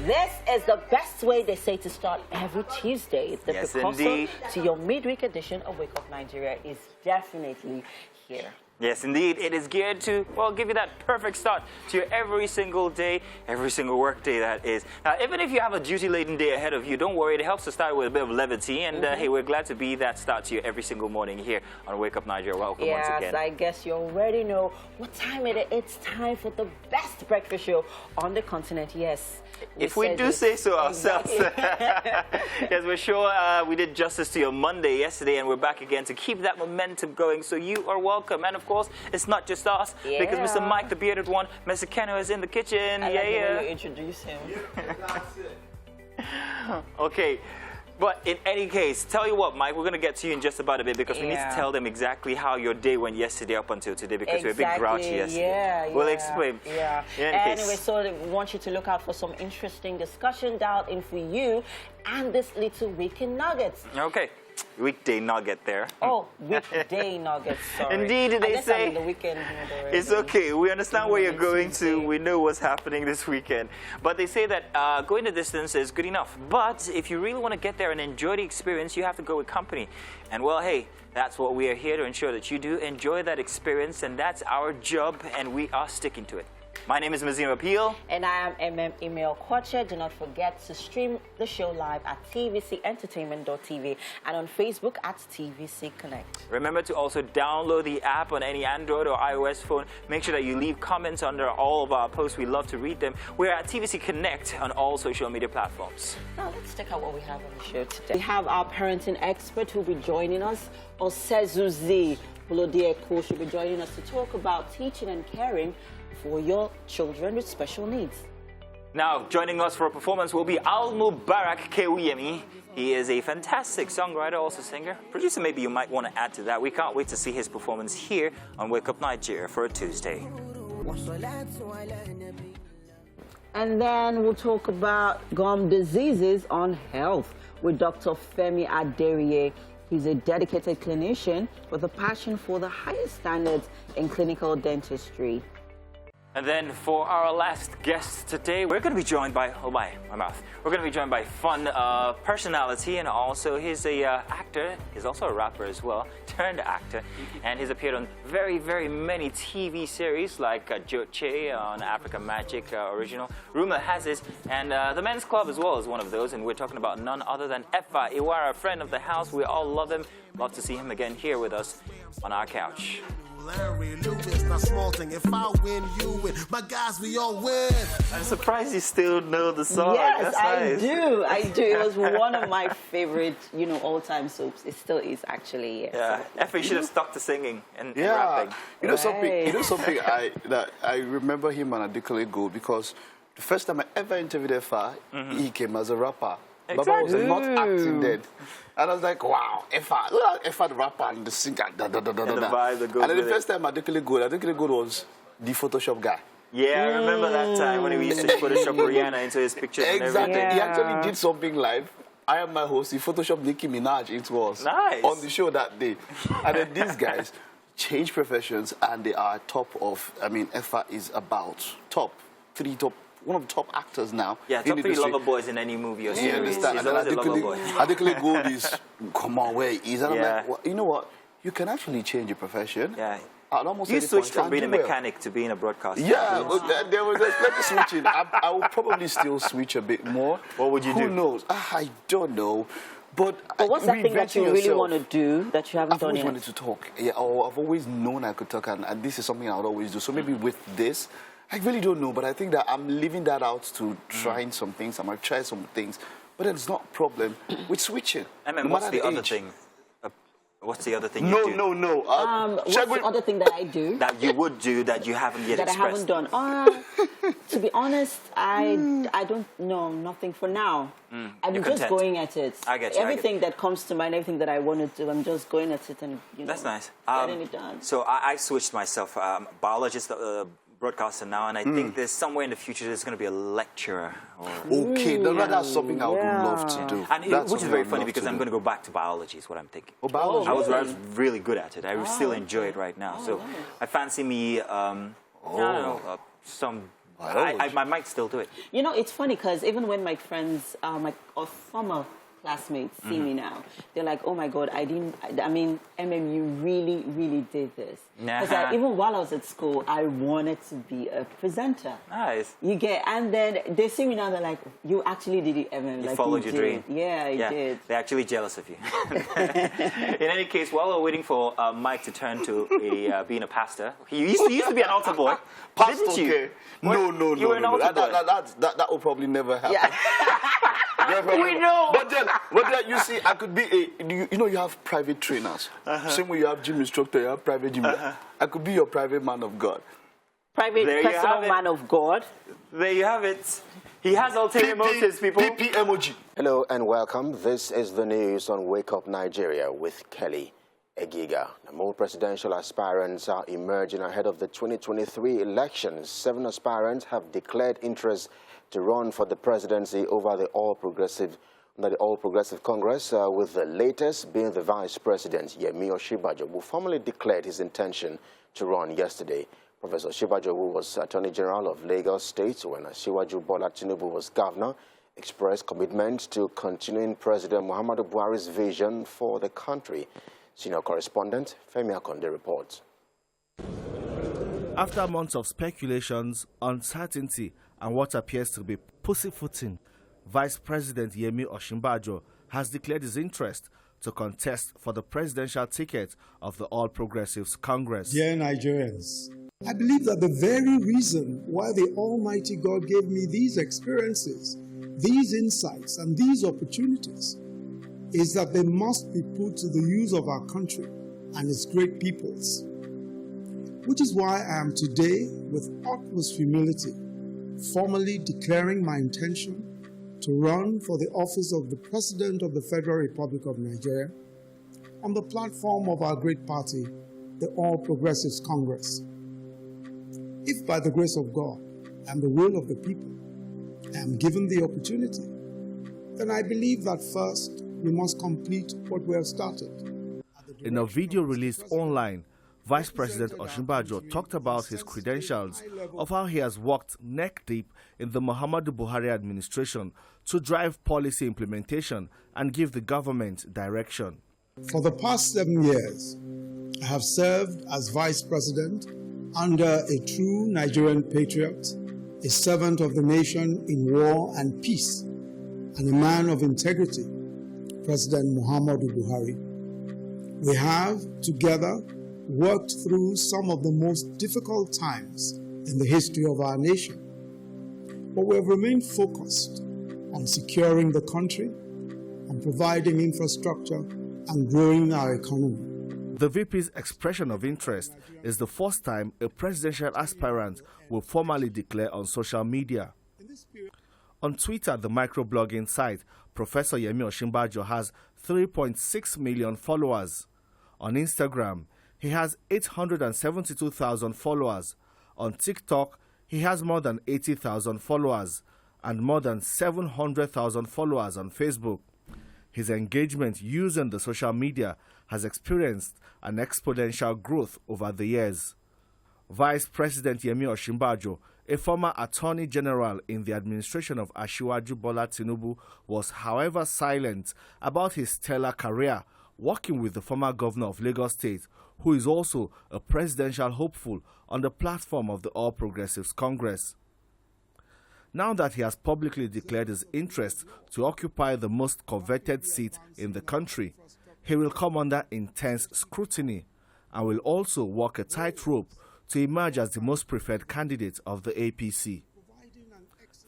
This is the best way, they say, to start every Tuesday. The precursor to your midweek edition of Wake Up Nigeria is definitely here. Yes, indeed. It is geared to, well, give you that perfect start to your every single day, every single work day, that is. Now, even if you have a duty-laden day ahead of you, don't worry. It helps to start with a bit of levity. And, hey, we're glad to be that start to you every single morning here on Wake Up Nigeria. Welcome once again. Yes, I guess you already know what time it is. It's time for the best breakfast show on the continent. Yes. If we do say so ourselves. Yes, we're sure we did justice to your Monday yesterday, and we're back again to keep that momentum going. So you are welcome. And, of course, it's not just us, because Mr. Mike, the bearded one, Mr. Keno is in the kitchen. I like the way you introduce him. Okay. But in any case, tell you what, Mike, we're going to get to you in just about a bit, because we need to tell them exactly how your day went yesterday up until today, because we're a bit grouchy yesterday. We'll explain. Anyway, so we want you to look out for some interesting discussion dialed in for you and this little weekend nuggets. Okay. Weekday nugget there. Oh, weekday nuggets, sorry. Indeed, they say the weekend it's okay. We understand where you're going to. We know what's happening this weekend. But they say that going the distance is good enough. But if you really want to get there and enjoy the experience, you have to go with company. And, well, hey, that's what we are here to ensure that you do enjoy that experience. And that's our job, and we are sticking to it. My name is Mazim Appeal. And I am Emil Kwacha. Do not forget to stream the show live at tvcentertainment.tv and on Facebook at TVC Connect. Remember to also download the app on any Android or iOS phone. Make sure that you leave comments under all of our posts. We love to read them. We're at TVC Connect on all social media platforms. Now let's check out what we have on the show today. We have our parenting expert who will be joining us, Osezuzi Bulodieko, should be joining us to talk about teaching and caring for your children with special needs. Now, joining us for a performance will be Al Mubarak Kewiyemi. He is a fantastic songwriter, also singer. Producer, maybe you might want to add to that. We can't wait to see his performance here on Wake Up Nigeria for a Tuesday. And then we'll talk about gum diseases on health with Dr. Femi Adelia. He's a dedicated clinician with a passion for the highest standards in clinical dentistry. And then for our last guest today, we're going to be joined by, oh my mouth. We're going to be joined by fun personality, and also he's a actor. He's also a rapper as well, turned actor. And he's appeared on very, very many TV series like Joche on Africa Magic original. Rumor has it, and The Men's Club as well is one of those. And we're talking about none other than Efa Iwara, a friend of the house. We all love him. Love to see him again here with us on our couch. Larry Lewis, not small thing. If I win, you win. My guys, we all win. I'm surprised you still know the song. Yes, That's I nice. do. I do. It was one of my favorite, all-time soaps. It still is, actually. Yes. Yeah, Efa, you should have stuck to singing and rapping. You know something. I remember him on Adikale Gold, because the first time I ever interviewed Efa, he came as a rapper. Exactly. Baba was not acting dead. And I was like, wow, Efa, look at Efa the rapper and the singer, And the vibe that goes And then the with first time Adikale Gold was the Photoshop guy. Yeah, I remember that time when he used to Photoshop Rihanna into his pictures and everything. Exactly. He actually did something live. I am my host. He photoshopped Nicki Minaj into us on the show that day. And then these guys change professions, and they are top of, Efa is about one of the top actors now. Yeah, top 3 lover boys in any movie or series. You understand? He's always a lover boy. Adikale Gold is, come on, where he is. And I'm like, well, you know what? You can actually change your profession. Yeah. You switched from being a mechanic to being a broadcaster. Yeah, but there was let me switch it. I will probably still switch a bit more. What would you do? Who knows? I don't know. But what's that thing that you really want to do that you haven't done yet? I've always wanted to talk. Yeah, or I've always known I could talk, and this is something I would always do. So maybe with this, I really don't know, but I think that I'm leaving that out to trying some things. I might try some things, but it's not a problem with switching. What's the other thing? What's the other thing you do? No. What's the other thing that I do? That you would do that you haven't yet expressed? That I haven't done. To be honest, I don't know, nothing for now. I'm just going at it. I get you. Everything that comes to mind, everything that I want to do, I'm just going at it and, That's nice. getting it done. So I switched myself. Biologist, broadcaster now, and I think there's somewhere in the future there's going to be a lecturer. Okay, that's something I would love to do. And which is very funny because I'm going to go back to biology is what I'm thinking. Oh, biology. I was really good at it. I still enjoy it right now. So I fancy me, some I might still do it. You know, it's funny because even when my friends, my former classmates see me now, they're like, oh my God, I mean, you really, really did this. Because even while I was at school, I wanted to be a presenter. Nice. And then they see me now, they're like, you actually did it, You followed your dream. Yeah, I did. They're actually jealous of you. In any case, while we're waiting for Mike to turn to being a pastor, he used to be an altar boy. Pastor, didn't you? okay. No. You were an altar boy. That will probably never happen. Yeah. We know. But then you see, I could be you have private trainers. Same way you have gym instructor, you have private gym. I could be your private man of God. Private personal man of God. There you have it. He has ulterior motives, people. PP emoji. Hello and welcome. This is the news on Wake Up Nigeria with Kelly Egiga. More presidential aspirants are emerging ahead of the 2023 elections. 7 aspirants have declared interest to run for the presidency over the All Progressive Congress, with the latest being the Vice President, Yemi Osinbajo, who formally declared his intention to run yesterday. Professor Osinbajo, who was Attorney General of Lagos State when Asiwaju Bola Tinubu was governor, expressed commitment to continuing President Muhammadu Buhari's vision for the country. Senior correspondent Femi Adelia reports. After months of speculations, uncertainty, and what appears to be pussyfooting, Vice President Yemi Osinbajo has declared his interest to contest for the presidential ticket of the All Progressives Congress. Dear Nigerians, I believe that the very reason why the Almighty God gave me these experiences, these insights, and these opportunities is that they must be put to the use of our country and its great peoples. Which is why I am today, with utmost humility, formally declaring my intention to run for the office of the President of the Federal Republic of Nigeria on the platform of our great party, the All Progressives Congress. If by the grace of God and the will of the people I am given the opportunity, then I believe that first we must complete what we have started. In a video released online, Vice President Osinbajo talked about his credentials of how he has worked neck-deep in the Muhammadu Buhari administration to drive policy implementation and give the government direction. For the past 7 years, I have served as Vice President under a true Nigerian patriot, a servant of the nation in war and peace, and a man of integrity, President Muhammadu Buhari. We have, together, worked through some of the most difficult times in the history of our nation. But we have remained focused on securing the country, on providing infrastructure, and growing our economy. The VP's expression of interest is the first time a presidential aspirant will formally declare on social media. On Twitter, the microblogging site, Professor Yemi Osinbajo has 3.6 million followers. On Instagram, he has 872,000 followers. On TikTok, he has more than 80,000 followers and more than 700,000 followers on Facebook. His engagement using the social media has experienced an exponential growth over the years. Vice President Yemi Osinbajo, a former Attorney General in the administration of Asiwaju Bola Tinubu, was however silent about his stellar career working with the former governor of Lagos State, who is also a presidential hopeful on the platform of the All Progressives Congress. Now that he has publicly declared his interest to occupy the most coveted seat in the country, he will come under intense scrutiny and will also walk a tightrope to emerge as the most preferred candidate of the APC.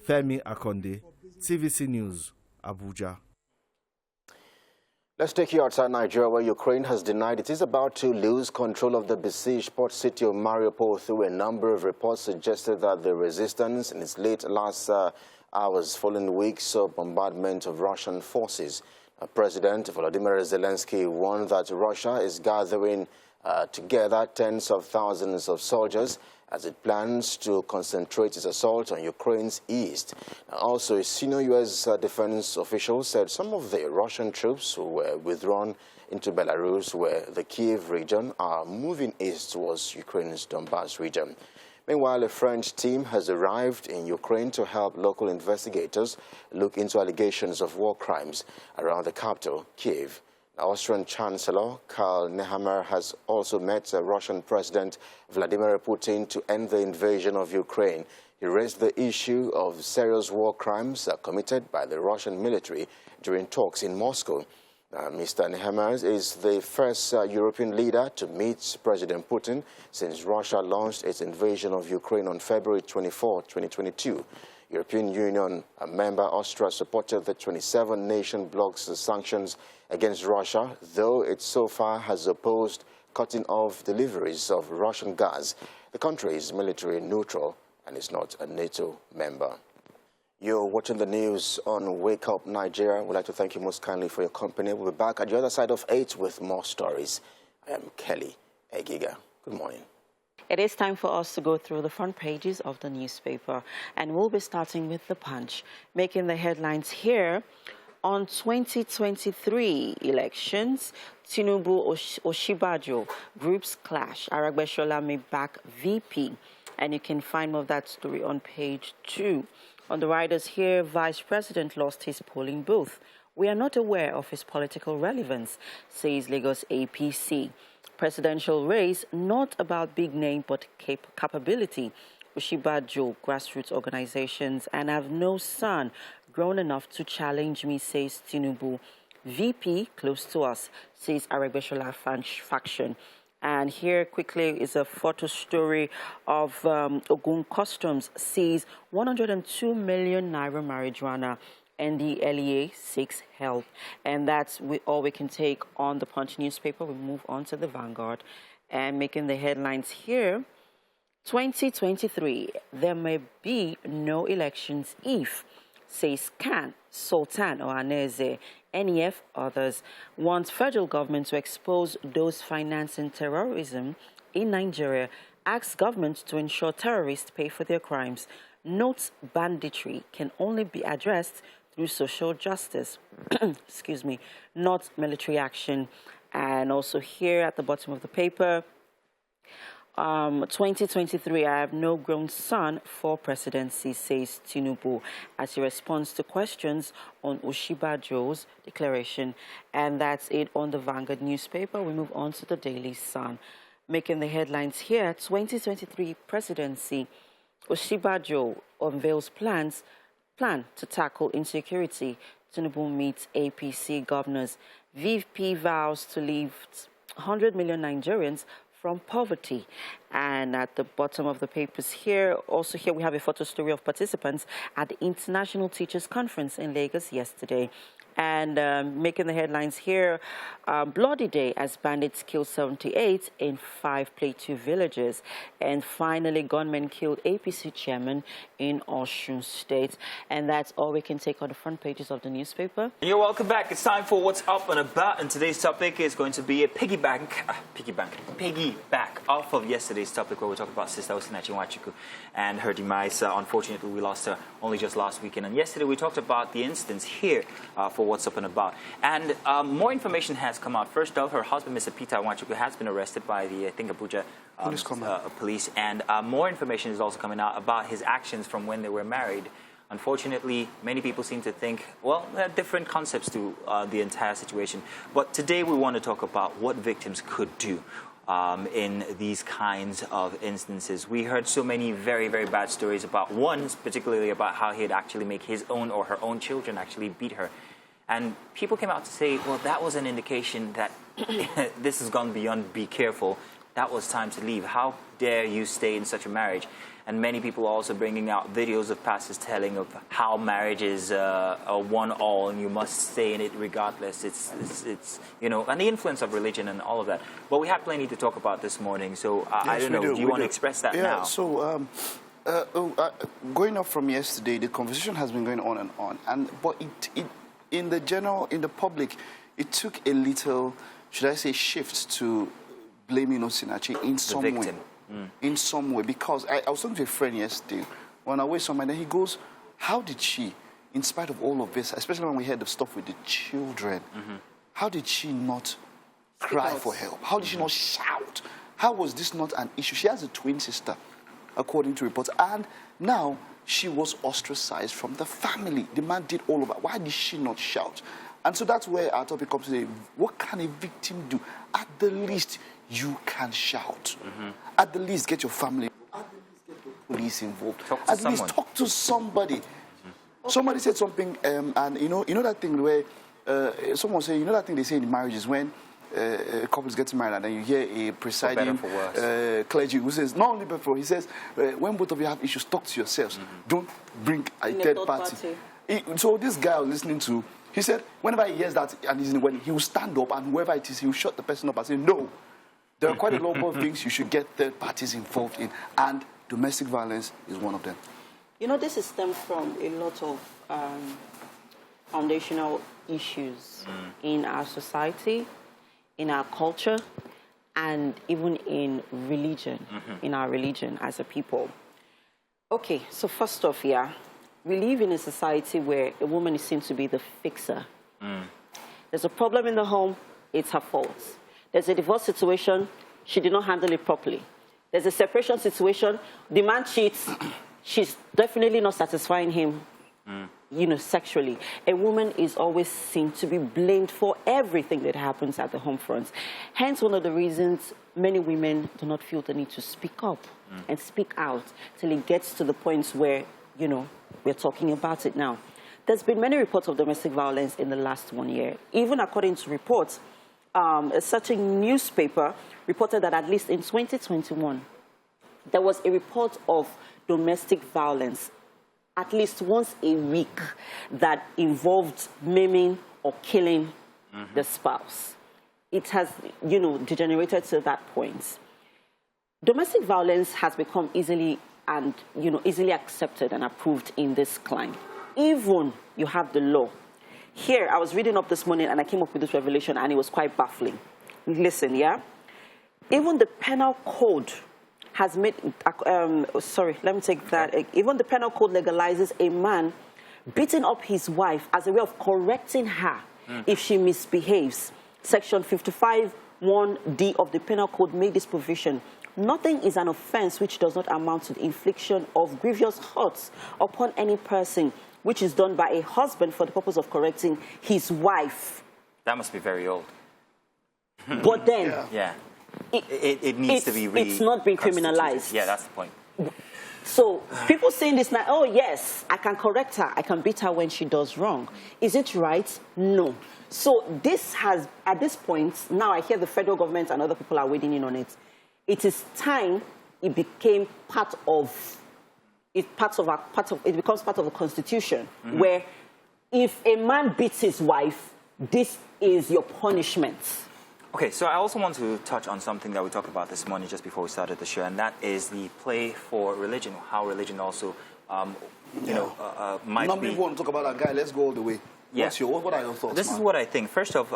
Femi Adelia, TVC News, Abuja. Let's take you outside Nigeria, where Ukraine has denied it is about to lose control of the besieged port city of Mariupol through a number of reports suggested that the resistance in its late last hours following weeks of bombardment of Russian forces. President Volodymyr Zelensky warned that Russia is gathering together tens of thousands of soldiers as it plans to concentrate its assault on Ukraine's east. Also, a senior U.S. defense official said some of the Russian troops who were withdrawn into Belarus, where the Kiev region, are moving east towards Ukraine's Donbass region. Meanwhile, a French team has arrived in Ukraine to help local investigators look into allegations of war crimes around the capital, Kyiv. The Austrian Chancellor Karl Nehammer has also met Russian President Vladimir Putin to end the invasion of Ukraine. He raised the issue of serious war crimes committed by the Russian military during talks in Moscow. Mr. Nehammer is the first European leader to meet President Putin since Russia launched its invasion of Ukraine on February 24, 2022. European Union member Austria supported the 27-nation bloc's sanctions against Russia, though it so far has opposed cutting off deliveries of Russian gas. The country is military neutral and is not a NATO member. You're watching the news on Wake Up Nigeria. We'd like to thank you most kindly for your company. We'll be back at the other side of 8 with more stories. I am Kelly Egiga. Good morning. It is time for us to go through the front pages of the newspaper, and we'll be starting with The Punch. Making the headlines here, on 2023 elections, Tinubu Oshibajo, groups clash. Aragbeshola may back VP, and you can find more of that story on page 2. On the riders here, Vice President lost his polling booth. We are not aware of his political relevance, says Lagos APC. Presidential race, not about big name but capability. Oshibajo, grassroots organizations, and have no son grown enough to challenge me, says Tinubu. VP, close to us, says Aragbeshola faction. And here quickly is a photo story of Ogun Customs sees 102 million naira marijuana. NDLEA seeks help. And that's all we can take on the Punch newspaper. We move on to the Vanguard. And making the headlines here, 2023, there may be no elections if, says Khan, Sultan Ohaneze, NEF, others, wants federal government to expose those financing terrorism in Nigeria, asks government to ensure terrorists pay for their crimes, notes banditry can only be addressed through social justice, excuse me, not military action. And also here at the bottom of the paper, 2023, I have no grown son for presidency, says Tinubu, as he responds to questions on Oshibajo's declaration. And that's it on the Vanguard newspaper. We move on to the Daily Sun. Making the headlines here, 2023 presidency, Oshibajo unveils plan to tackle insecurity. Tinubu meets APC governors. VP vows to lift 100 million Nigerians from poverty. And at the bottom of the papers here, also here we have a photo story of participants at the International Teachers Conference in Lagos yesterday. And making the headlines here, bloody day as bandits killed 78 in 5 Plateau villages. And finally, gunmen killed APC chairman in Osun State. And that's all we can take on the front pages of the newspaper. You're welcome back. It's time for What's Up and About. And today's topic is going to be a piggyback off of yesterday's topic where we talked about Sister Osinachi Nwachukwu and her demise. Unfortunately, we lost her only just last weekend. And yesterday we talked about the incidents here for What's Up and About. And more information has come out. First off, her husband, Mr. Peter Nwachukwu, has been arrested by the, I think, Abuja police. And more information is also coming out about his actions from when they were married. Unfortunately, many people seem to think, well, there are different concepts to the entire situation. But today we want to talk about what victims could do in these kinds of instances. We heard so many very, very bad stories about one, particularly about how he'd actually make his own or her own children actually beat her. And people came out to say, well, that was an indication that this has gone beyond be careful. That was time to leave. How dare you stay in such a marriage? And many people are also bringing out videos of pastors telling of how marriage is a one-all and you must stay in it regardless. It's you know, and the influence of religion and all of that. But we have plenty to talk about this morning. So yes, I don't know. Do you want to express that now? Yeah. So going up from yesterday, the conversation has been going on and on. But in the public, it took a little, should I say, shift to blaming Osinachi in some way. In some way, because I was talking to a friend yesterday when I was somewhere, and he goes, how did she, in spite of all of this, especially when we heard the stuff with the children, how did she not cry for help? How did she not shout? How was this not an issue? She has a twin sister. according to reports. And now she was ostracized from the family. The man did all of that. Why did she not shout? And so that's where our topic comes today. What can a victim do? At the least, you can shout. At the least, get your family. At the least, get the police involved. At least talk to somebody. Somebody said something, and you know that thing where someone said, you know that thing they say in marriages when couples get married and then you hear a presiding clergy who says, not only before, he says, when both of you have issues, talk to yourselves. Don't bring a third party. So this guy I was listening to, he said, whenever he hears that, and when he will stand up and whoever it is, he will shut the person up and say, no, there are quite a lot of things you should get third parties involved in, and domestic violence is one of them. You know, this is stemmed from a lot of foundational issues in our society, in our culture, and even in religion, in our religion as a people. Okay, so first off, we live in a society where a woman is seen to be the fixer. There's a problem in the home, it's her fault. There's a divorce situation, she did not handle it properly. There's a separation situation, the man cheats, she's definitely not satisfying him, you know, sexually. A woman is always seen to be blamed for everything that happens at the home front. Hence, one of the reasons many women do not feel the need to speak up and speak out till it gets to the point where, you know, we're talking about it now. There's been many reports of domestic violence in the last 1 year. Even according to reports, a certain newspaper reported that at least in 2021, there was a report of domestic violence at least once a week that involved maiming or killing the spouse. It has, you know, degenerated to that point. Domestic violence has become easily accepted and approved in this climate. Even you have the law. Here, I was reading up this morning and I came up with this revelation and it was quite baffling. Listen, even the penal code has made, even the penal code legalizes a man beating up his wife as a way of correcting her if she misbehaves. Section 55(1)(d) of the penal code made this provision. Nothing is an offense which does not amount to the infliction of grievous hurts upon any person, which is done by a husband for the purpose of correcting his wife. That must be very old. But then, it needs to be it's not been criminalized. Yeah, that's the point. So people saying this now, oh yes, I can correct her, I can beat her when she does wrong. Is it right? No. So this has, at this point, now I hear the federal government and other people are wading in on it. It is time it became part of, it becomes part of the Constitution, where if a man beats his wife, this is your punishment. Okay, so I also want to touch on something that we talked about this morning just before we started the show, and that is the play for religion, how religion also, might Normally be... we want to talk about that guy, let's go all the way. Yeah. What are your thoughts, This is what I think. First off,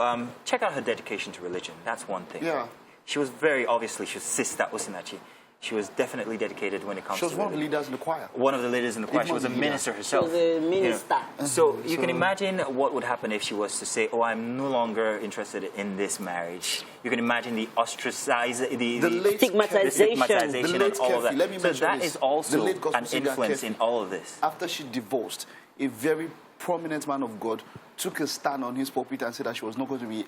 check out her dedication to religion. That's one thing. Yeah. She was obviously, she was Sister Osinachi. She was definitely dedicated when it comes to She was one of the leaders in the choir. One of the leaders in the choir. She was a minister herself. She was a minister. You know. So you can imagine what would happen if she was to say, oh, I'm no longer interested in this marriage. You can imagine the ostracization, the stigmatization and all of that. Let me so that is also an influence Kefi, in all of this. After she divorced, a very prominent man of God took a stand on his pulpit and said that she was not going to be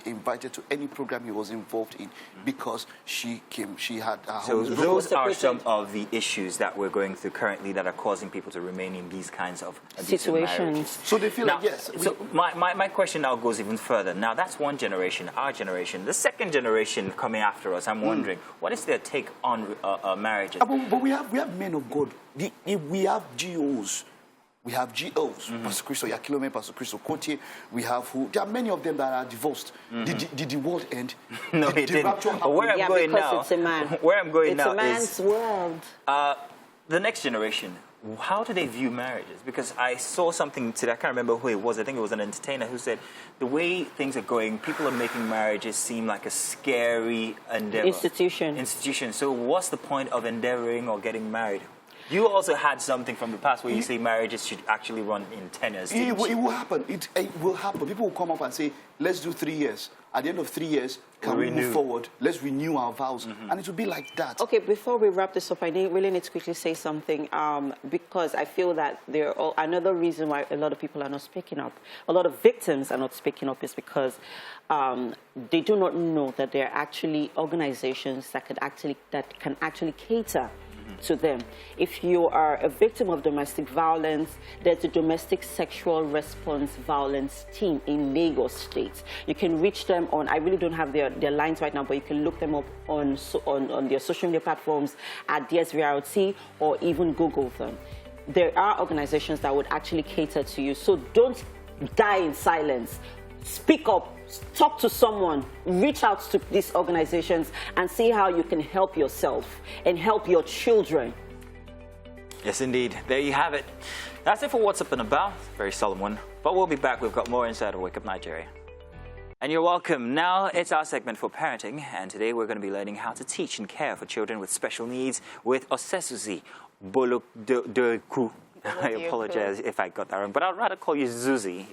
invited to any program he was involved in because she had her So those are some of the issues that we're going through currently that are causing people to remain in these kinds of situations. So they feel like, yes. So my question now goes even further. Now, that's one generation, our generation. The second generation coming after us, I'm wondering, what is their take on marriages? But we have men of God. We have GOs. We have GOs, Pastor Christo Yakilome, Pastor Christo Kotie. We have there are many of them that are divorced. Did the world end? No, it didn't. But where I'm going now, it's a man. Where I'm going now is... It's a man's world. The next generation, how do they view marriages? Because I saw something today, I can't remember who it was, I think it was an entertainer who said, the way things are going, people are making marriages seem like a scary endeavor. Institution. So what's the point of endeavoring or getting married? You also had something from the past where you say marriages should actually run in tenures. It will happen. It will happen. People will come up and say, let's do 3 years. At the end of 3 years, can we move forward? Let's renew our vows. And it will be like that. Okay, before we wrap this up, I really need to quickly say something because I feel that another reason why a lot of people are not speaking up, a lot of victims are not speaking up is because they do not know that there are actually organizations that can actually cater to them. If you are a victim of domestic violence, there's a domestic sexual response violence team in Lagos State. You can reach them on, I really don't have their lines right now, but you can look them up on their social media platforms at DSVRT or even Google them. There are organizations that would actually cater to you, so don't die in silence. Speak up, talk to someone, reach out to these organizations and see how you can help yourself and help your children. Yes, indeed. There you have it. That's it for What's Up and About. Very solemn one. But we'll be back. We've got more inside of Wake Up Nigeria. And you're welcome. Now it's our segment for parenting. And today we're going to be learning how to teach and care for children with special needs with Osesuzi Bolokdoku. I apologize if I got that wrong, but I'd rather call you Zuzi.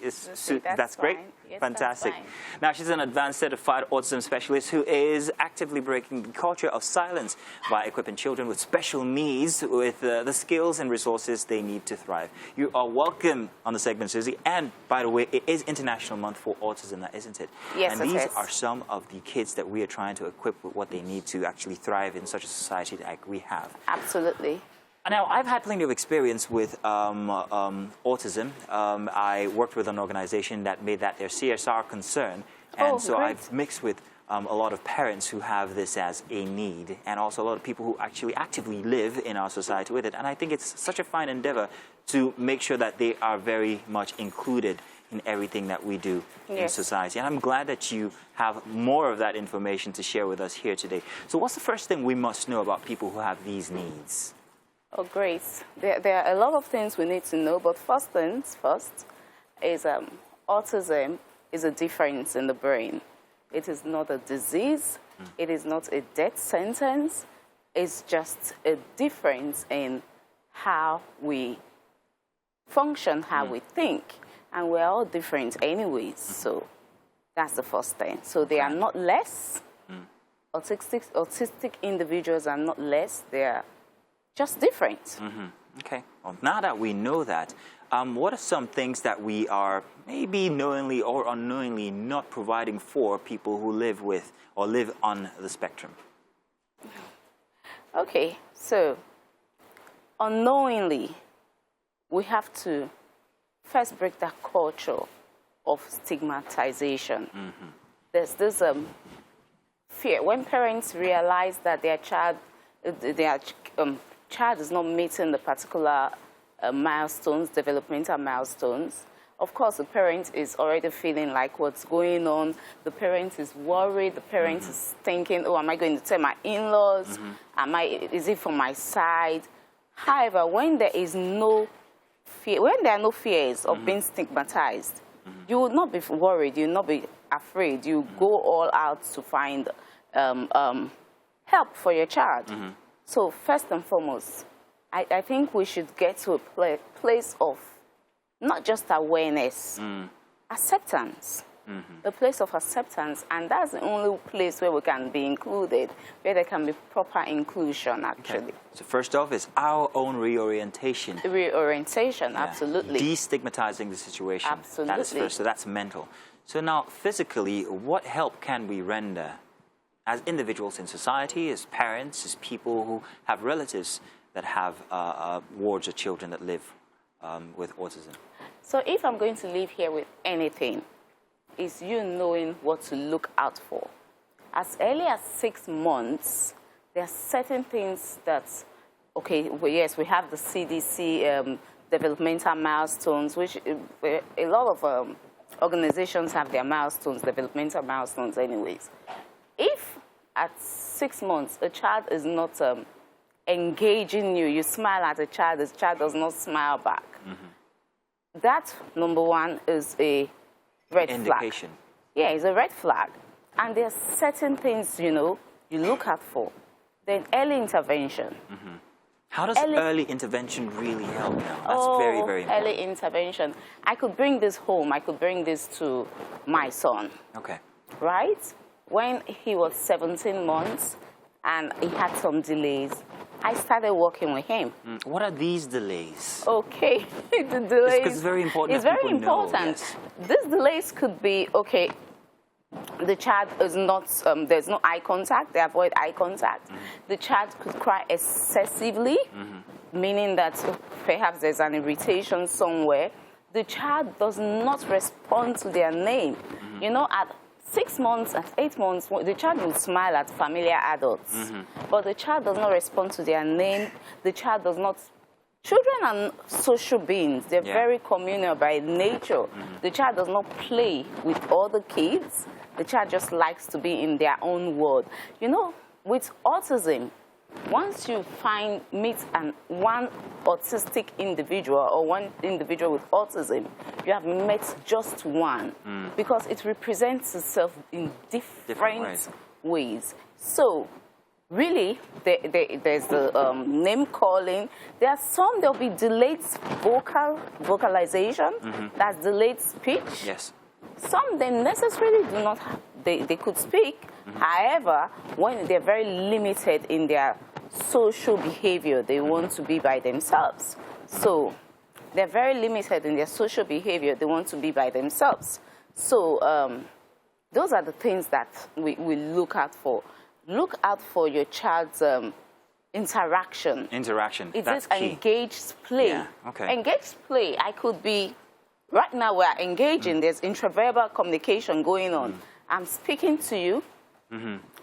That's great? Yes, fantastic. That's fine. Now, she's an advanced certified autism specialist who is actively breaking the culture of silence by equipping children with special needs with the skills and resources they need to thrive. You are welcome on the segment, Susie. And, by the way, it is International Month for Autism, isn't it? Yes, and these are some of the kids that we are trying to equip with what they need to actually thrive in such a society like we have. Absolutely. Now, I've had plenty of experience with autism. I worked with an organization that made that their CSR concern. And so great. I've mixed with a lot of parents who have this as a need, and also a lot of people who actually actively live in our society with it. And I think it's such a fine endeavor to make sure that they are very much included in everything that we do in society. And I'm glad that you have more of that information to share with us here today. So what's the first thing we must know about people who have these needs? Oh, great. There are a lot of things we need to know, but first things first is autism is a difference in the brain. It is not a disease. It is not a death sentence. It's just a difference in how we function, how we think. And we're all different anyways, so that's the first thing. So they are not less. Autistic individuals are not less. They are just different. Okay. Well, now that we know that, what are some things that we are maybe knowingly or unknowingly not providing for people who live with or live on the spectrum? Okay, so unknowingly, we have to first break that culture of stigmatization. There's this fear. When parents realize that their child is not meeting the particular developmental milestones, of course, the parent is already feeling like what's going on. The parent is worried. The parent is thinking, oh, am I going to tell my in-laws? Is it from my side? However, when there is no fear, when there are no fears of being stigmatized, you will not be worried. You will not be afraid. You go all out to find help for your child. So first and foremost, I think we should get to a place of not just awareness, acceptance. A place of acceptance, and that's the only place where we can be included, where there can be proper inclusion, actually. Okay. So first off is our own reorientation. Reorientation, absolutely. Destigmatizing the situation. Absolutely. That is first, so that's mental. So now, physically, what help can we render as individuals in society, as parents, as people who have relatives that have wards or children that live with autism? So if I'm going to live here with anything, is you knowing what to look out for. As early as 6 months, there are certain things that, okay, well, yes, we have the CDC developmental milestones, which a lot of organizations have their milestones, developmental milestones anyways. If at 6 months a child is not engaging you, you smile at the child does not smile back. That, number one, is a red indication. Flag. Yeah, it's a red flag. And there are certain things, you know, you look out for. Then early intervention. How does early intervention really help now? That's very, very important. Early intervention. I could bring this home. I could bring this to my son. Okay. Right? When he was 17 months and he had some delays, I started working with him. What are these delays? Okay, the delays. It's very important. It's very important. Yes. These delays could be, okay, the child is not, there's no eye contact, they avoid eye contact. The child could cry excessively, meaning that perhaps there's an irritation somewhere. The child does not respond to their name. You know, at 6 months, at 8 months, the child will smile at familiar adults, but the child does not respond to their name. The child does not. Children are social beings. They're very communal by nature. The child does not play with other kids. The child just likes to be in their own world. You know, with autism, once you meet one autistic individual or one individual with autism, you have met just one because it represents itself in different ways. So, really, there's the name calling. There are some, there'll be delayed vocalization, that's delayed speech. Yes. Some, they necessarily do not have, they could speak. However, when they're very limited in their social behavior, they want to be by themselves. So they're very limited in their social behavior, they want to be by themselves. So those are the things that we look out for. Look out for your child's interaction. Interaction, that's key. Engaged play. Yeah, okay. Engaged play, I could be, right now we're engaging, there's intraverbal communication going on. I'm speaking to you,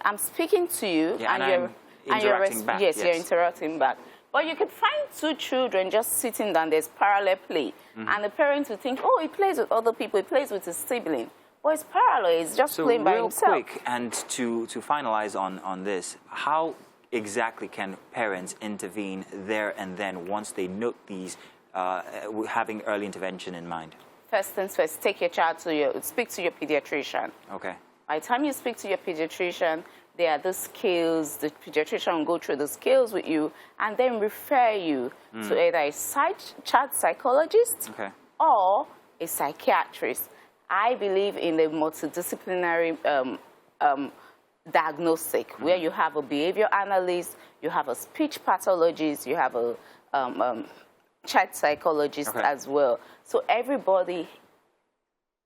I'm speaking to you, and you're interacting back. Yes, you're interacting back. But you could find two children just sitting down, there's parallel play. And the parents would think, oh, he plays with other people, he plays with his sibling. Well, it's parallel, it's just playing by himself. So real quick, and to finalize on this, how exactly can parents intervene there and then once they note these, having early intervention in mind? First things first, take your child speak to your pediatrician. Okay. By the time you speak to your pediatrician, there are the skills, the pediatrician will go through the skills with you and then refer you to either a child psychologist or a psychiatrist. I believe in the multidisciplinary diagnostic where you have a behavior analyst, you have a speech pathologist, you have a child psychologist as well. So everybody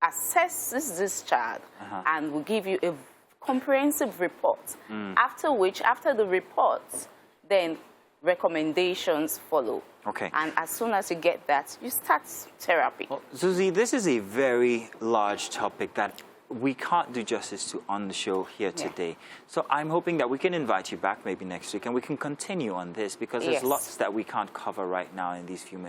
assesses this child and will give you a comprehensive report. After the reports, then recommendations follow. Okay. And as soon as you get that, you start therapy. Well, Susie, this is a very large topic that we can't do justice to on the show here today. So I'm hoping that we can invite you back maybe next week and we can continue on this because there's lots that we can't cover right now in these few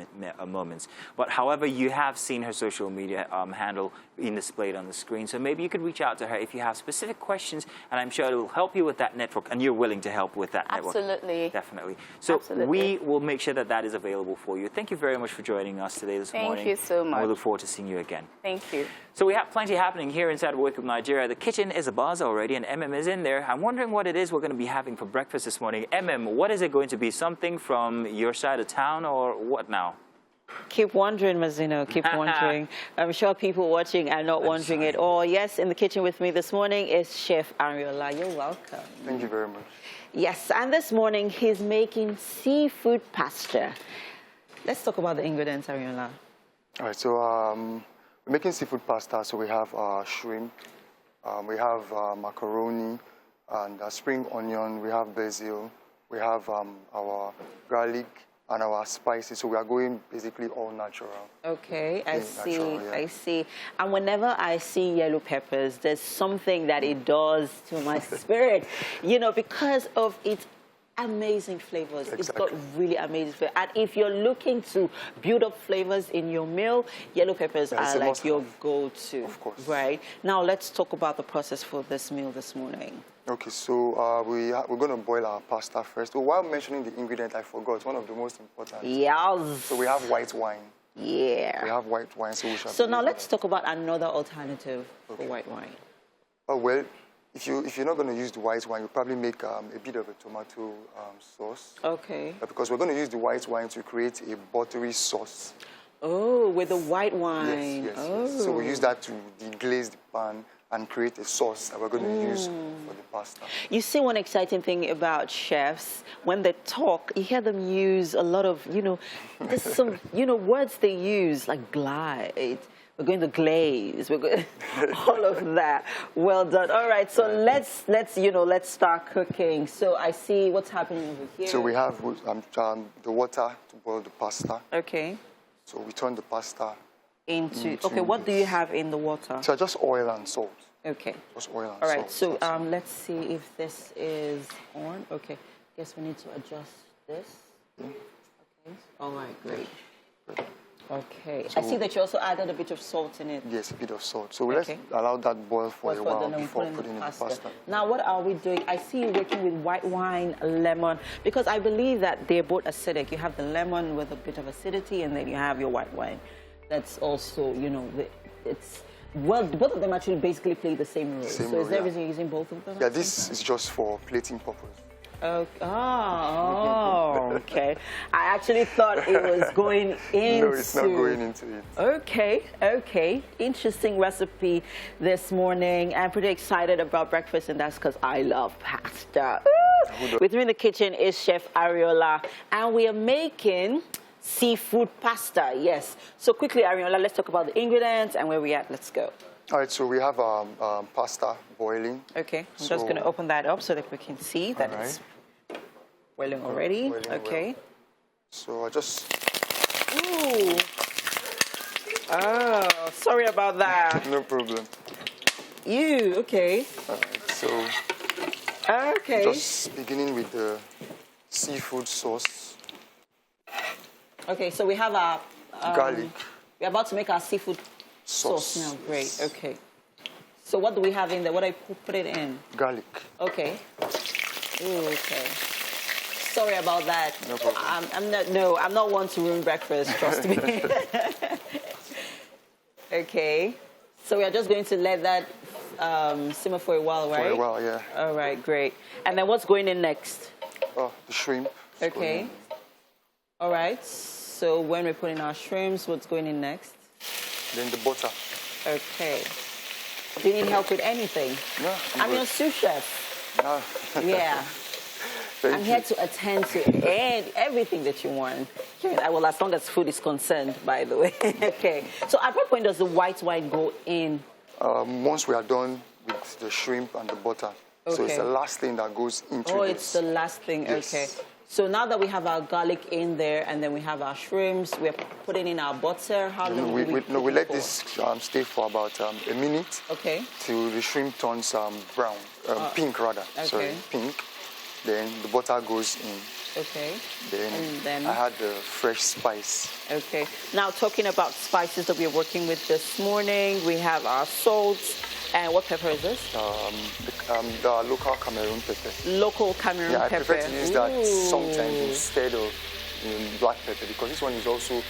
moments. But however, you have seen her social media handle being displayed on the screen. So maybe you could reach out to her if you have specific questions and I'm sure it will help you with that network and you're willing to help with that network. Absolutely. Definitely. So we will make sure that that is available for you. Thank you very much for joining us today this morning. Thank you so much. We look forward to seeing you again. Thank you. So we have plenty happening here inside Wake Up Nigeria. The kitchen is abuzz already, and MM is in there. I'm wondering what it is we're going to be having for breakfast this morning. MM, what is it going to be? Something from your side of town, or what now? Keep wondering, Mazino, keep wondering. I'm sure people watching are not wondering at all. Yes, in the kitchen with me this morning is Chef Ariola. You're welcome. Thank you very much. Yes, and this morning he's making seafood pasta. Let's talk about the ingredients, Ariola. All right, so we're making seafood pasta, so we have shrimp, we have macaroni, and spring onion, we have basil, we have our garlic, and our spices, so we are going basically all natural. Okay, I see, natural, yeah. I see. And whenever I see yellow peppers, there's something that it does to my spirit, you know, because of its amazing flavors. Exactly. It's got really amazing flavors. And if you're looking to build up flavors in your meal, yellow peppers are like your go-to. Of course. Right? Now let's talk about the process for this meal this morning. Okay, so we're going to boil our pasta first. So while mentioning the ingredient, I forgot one of the most important. Yes. So we have white wine. Yeah. We have white wine, so we shall. So now let's talk about another alternative for white wine. Oh, well, if you're not going to use the white wine, you probably make a bit of a tomato sauce. Okay. Because we're going to use the white wine to create a buttery sauce. Oh, with the white wine. Yes. Oh. So we use that to deglaze the pan and create a sauce that we're going to use for the pasta. You see, one exciting thing about chefs, when they talk, you hear them use a lot of, there's some, words they use, like glide. We're going to glaze. We're going all of that. Well done. All right. So let's start cooking. So I see what's happening over here. So we have the water to boil the pasta. Okay. So we turn the pasta into okay. What do you have in the water? So just oil and salt. Okay. Just oil and salt. All right. So let's see if this is on. Okay. Guess we need to adjust this. Okay. All right. Great. Okay. So I see that you also added a bit of salt in it. Yes, a bit of salt. So let's allow that boil for a while before putting in the pasta. Now, what are we doing? I see you working with white wine, lemon, because I believe that they're both acidic. You have the lemon with a bit of acidity, and then you have your white wine. That's also, both of them actually basically play the same role. So is there reason you're using both of them? Yeah, this is just for plating purpose. Okay. I actually thought it was going into... No, it's not going into it. Okay. Interesting recipe this morning. I'm pretty excited about breakfast, and that's because I love pasta. With me in the kitchen is Chef Ariola, and we are making seafood pasta, yes. So quickly, Ariola, let's talk about the ingredients and where we're at. Let's go. All right, so we have pasta boiling. Okay, I'm just going to open that up so that we can see that it's boiling already. Okay. Well. So I just... Ooh. Oh, sorry about that. No problem. Okay. All right, so... Okay. Just beginning with the seafood sauce. Okay, so we have our... garlic. We're about to make our seafood sauce now. Great, okay. So what do we have in there? What do I put it in? Garlic. Okay. Ooh, okay. Sorry about that. No problem. I'm not one to ruin breakfast, trust me. Okay. So we are just going to let that simmer for a while, right? For a while, yeah. All right, great. And then what's going in next? Oh, the shrimp. Okay. All right. So when we're putting our shrimps, what's going in next? Then the butter. Okay. Do you need help with anything? No. I'm your sous chef. Yeah. I'm here to attend to everything that you want. Well, as long as food is concerned, by the way. Okay. So at what point does the white wine go in? Once we are done with the shrimp and the butter. Okay. So it's the last thing that goes into Oh, this. it's the last thing. Yes. Okay. So now that we have our garlic in there and then we have our shrimps, we're putting in our butter. How long do we let this stay for about a minute. Okay. Till the shrimp turns brown, pink rather. Okay. Sorry, pink. Then the butter goes in. Okay. Then I had the fresh spice. Okay. Now talking about spices that we're working with this morning, we have our salt. And what pepper is this? The local Cameroon pepper. Local Cameroon pepper. Yeah, I prefer to use that sometimes instead of black pepper because this one is also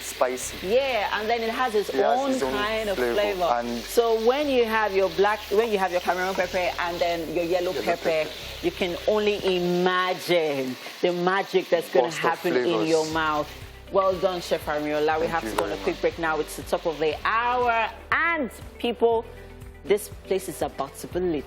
spicy. Yeah, and then it has its own kind of flavor. And so when you have your Cameroon pepper and then your yellow pepper, you can only imagine the magic that's going to happen in your mouth. Well done, Chef Ariola. We have to go on a quick break now. It's the top of the hour. And people, this place is about to be lit.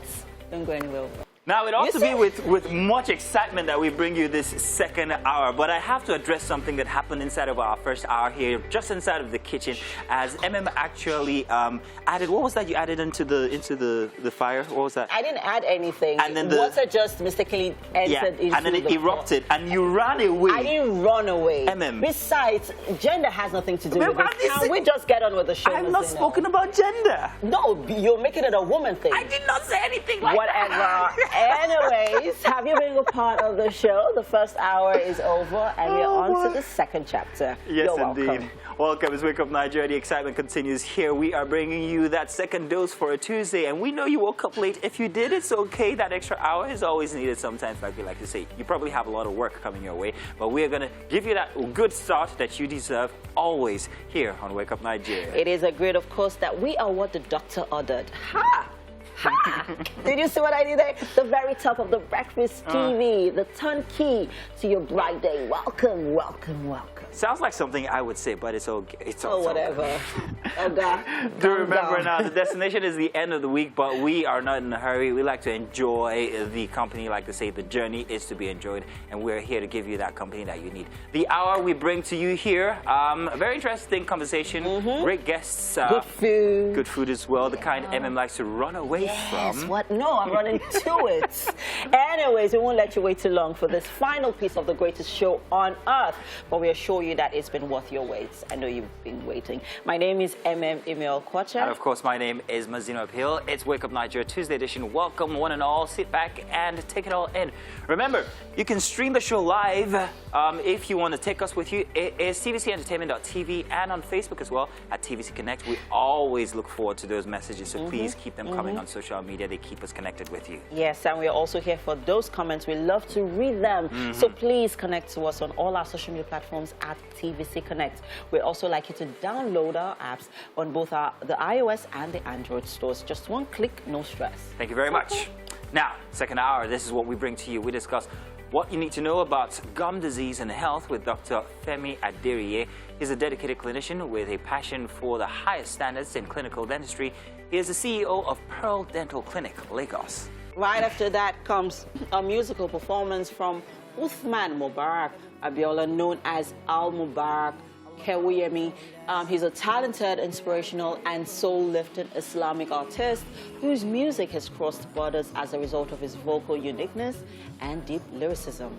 Don't go anywhere. Now, it ought to be with much excitement that we bring you this second hour, but I have to address something that happened inside of our first hour here, just inside of the kitchen, as MM actually added, what was that you added into the fire? What was that? I didn't add anything. And then water just mistakenly entered into and then it erupted, and you ran away. I didn't run away. MM. Besides, gender has nothing to do with it. Can we just get on with the show? I have not spoken about gender. No, you're making it a woman thing. I did not say anything like that. Anyways, have you been a part of the show? The first hour is over, and we're on to the second chapter. Yes, You're welcome. Indeed. Welcome. It's Wake Up Nigeria. The excitement continues here. We are bringing you that second dose for a Tuesday, and we know you woke up late. If you did, it's okay. That extra hour is always needed sometimes, like we like to say. You probably have a lot of work coming your way, but we are going to give you that good start that you deserve always here on Wake Up Nigeria. It is agreed, of course, that we are what the doctor ordered. Ha! Did you see what I did there? The very top of the breakfast TV, the turnkey to your bright day. Welcome, welcome, welcome. Sounds like something I would say, but it's okay. It's whatever. Do remember now, the destination is the end of the week, but we are not in a hurry. We like to enjoy the company. Like to say, the journey is to be enjoyed, and we're here to give you that company that you need. The hour we bring to you here, very interesting conversation, great guests, good food as well, the kind MM likes to run away from. What? No, I'm running to it. Anyways, we won't let you wait too long for this final piece of the greatest show on earth, but we assure you that it's been worth your wait. I know you've been waiting. My name is Emil Kwacha. And of course, my name is Mazino Apil. It's Wake Up Nigeria Tuesday edition. Welcome, one and all. Sit back and take it all in. Remember, you can stream the show live if you want to take us with you. It is tvcentertainment.tv and on Facebook as well at TVC Connect. We always look forward to those messages, so please keep them coming on social media. They keep us connected with you. Yes, and we are also here for those comments. We love to read them. So please connect to us on all our social media platforms at TVC Connect. We'd also like you to download our apps on both the iOS and the Android stores. Just one click, no stress. Thank you very much. Now, second hour, this is what we bring to you. We discuss what you need to know about gum disease and health with Dr. Femi Adelia. He's a dedicated clinician with a passion for the highest standards in clinical dentistry. He is the CEO of Pearl Dental Clinic, Lagos. Right after that comes a musical performance from Uthman Mubarak Abiola, known as Al Mubarak Kewuyemi. He's a talented, inspirational, and soul-lifting Islamic artist whose music has crossed borders as a result of his vocal uniqueness and deep lyricism.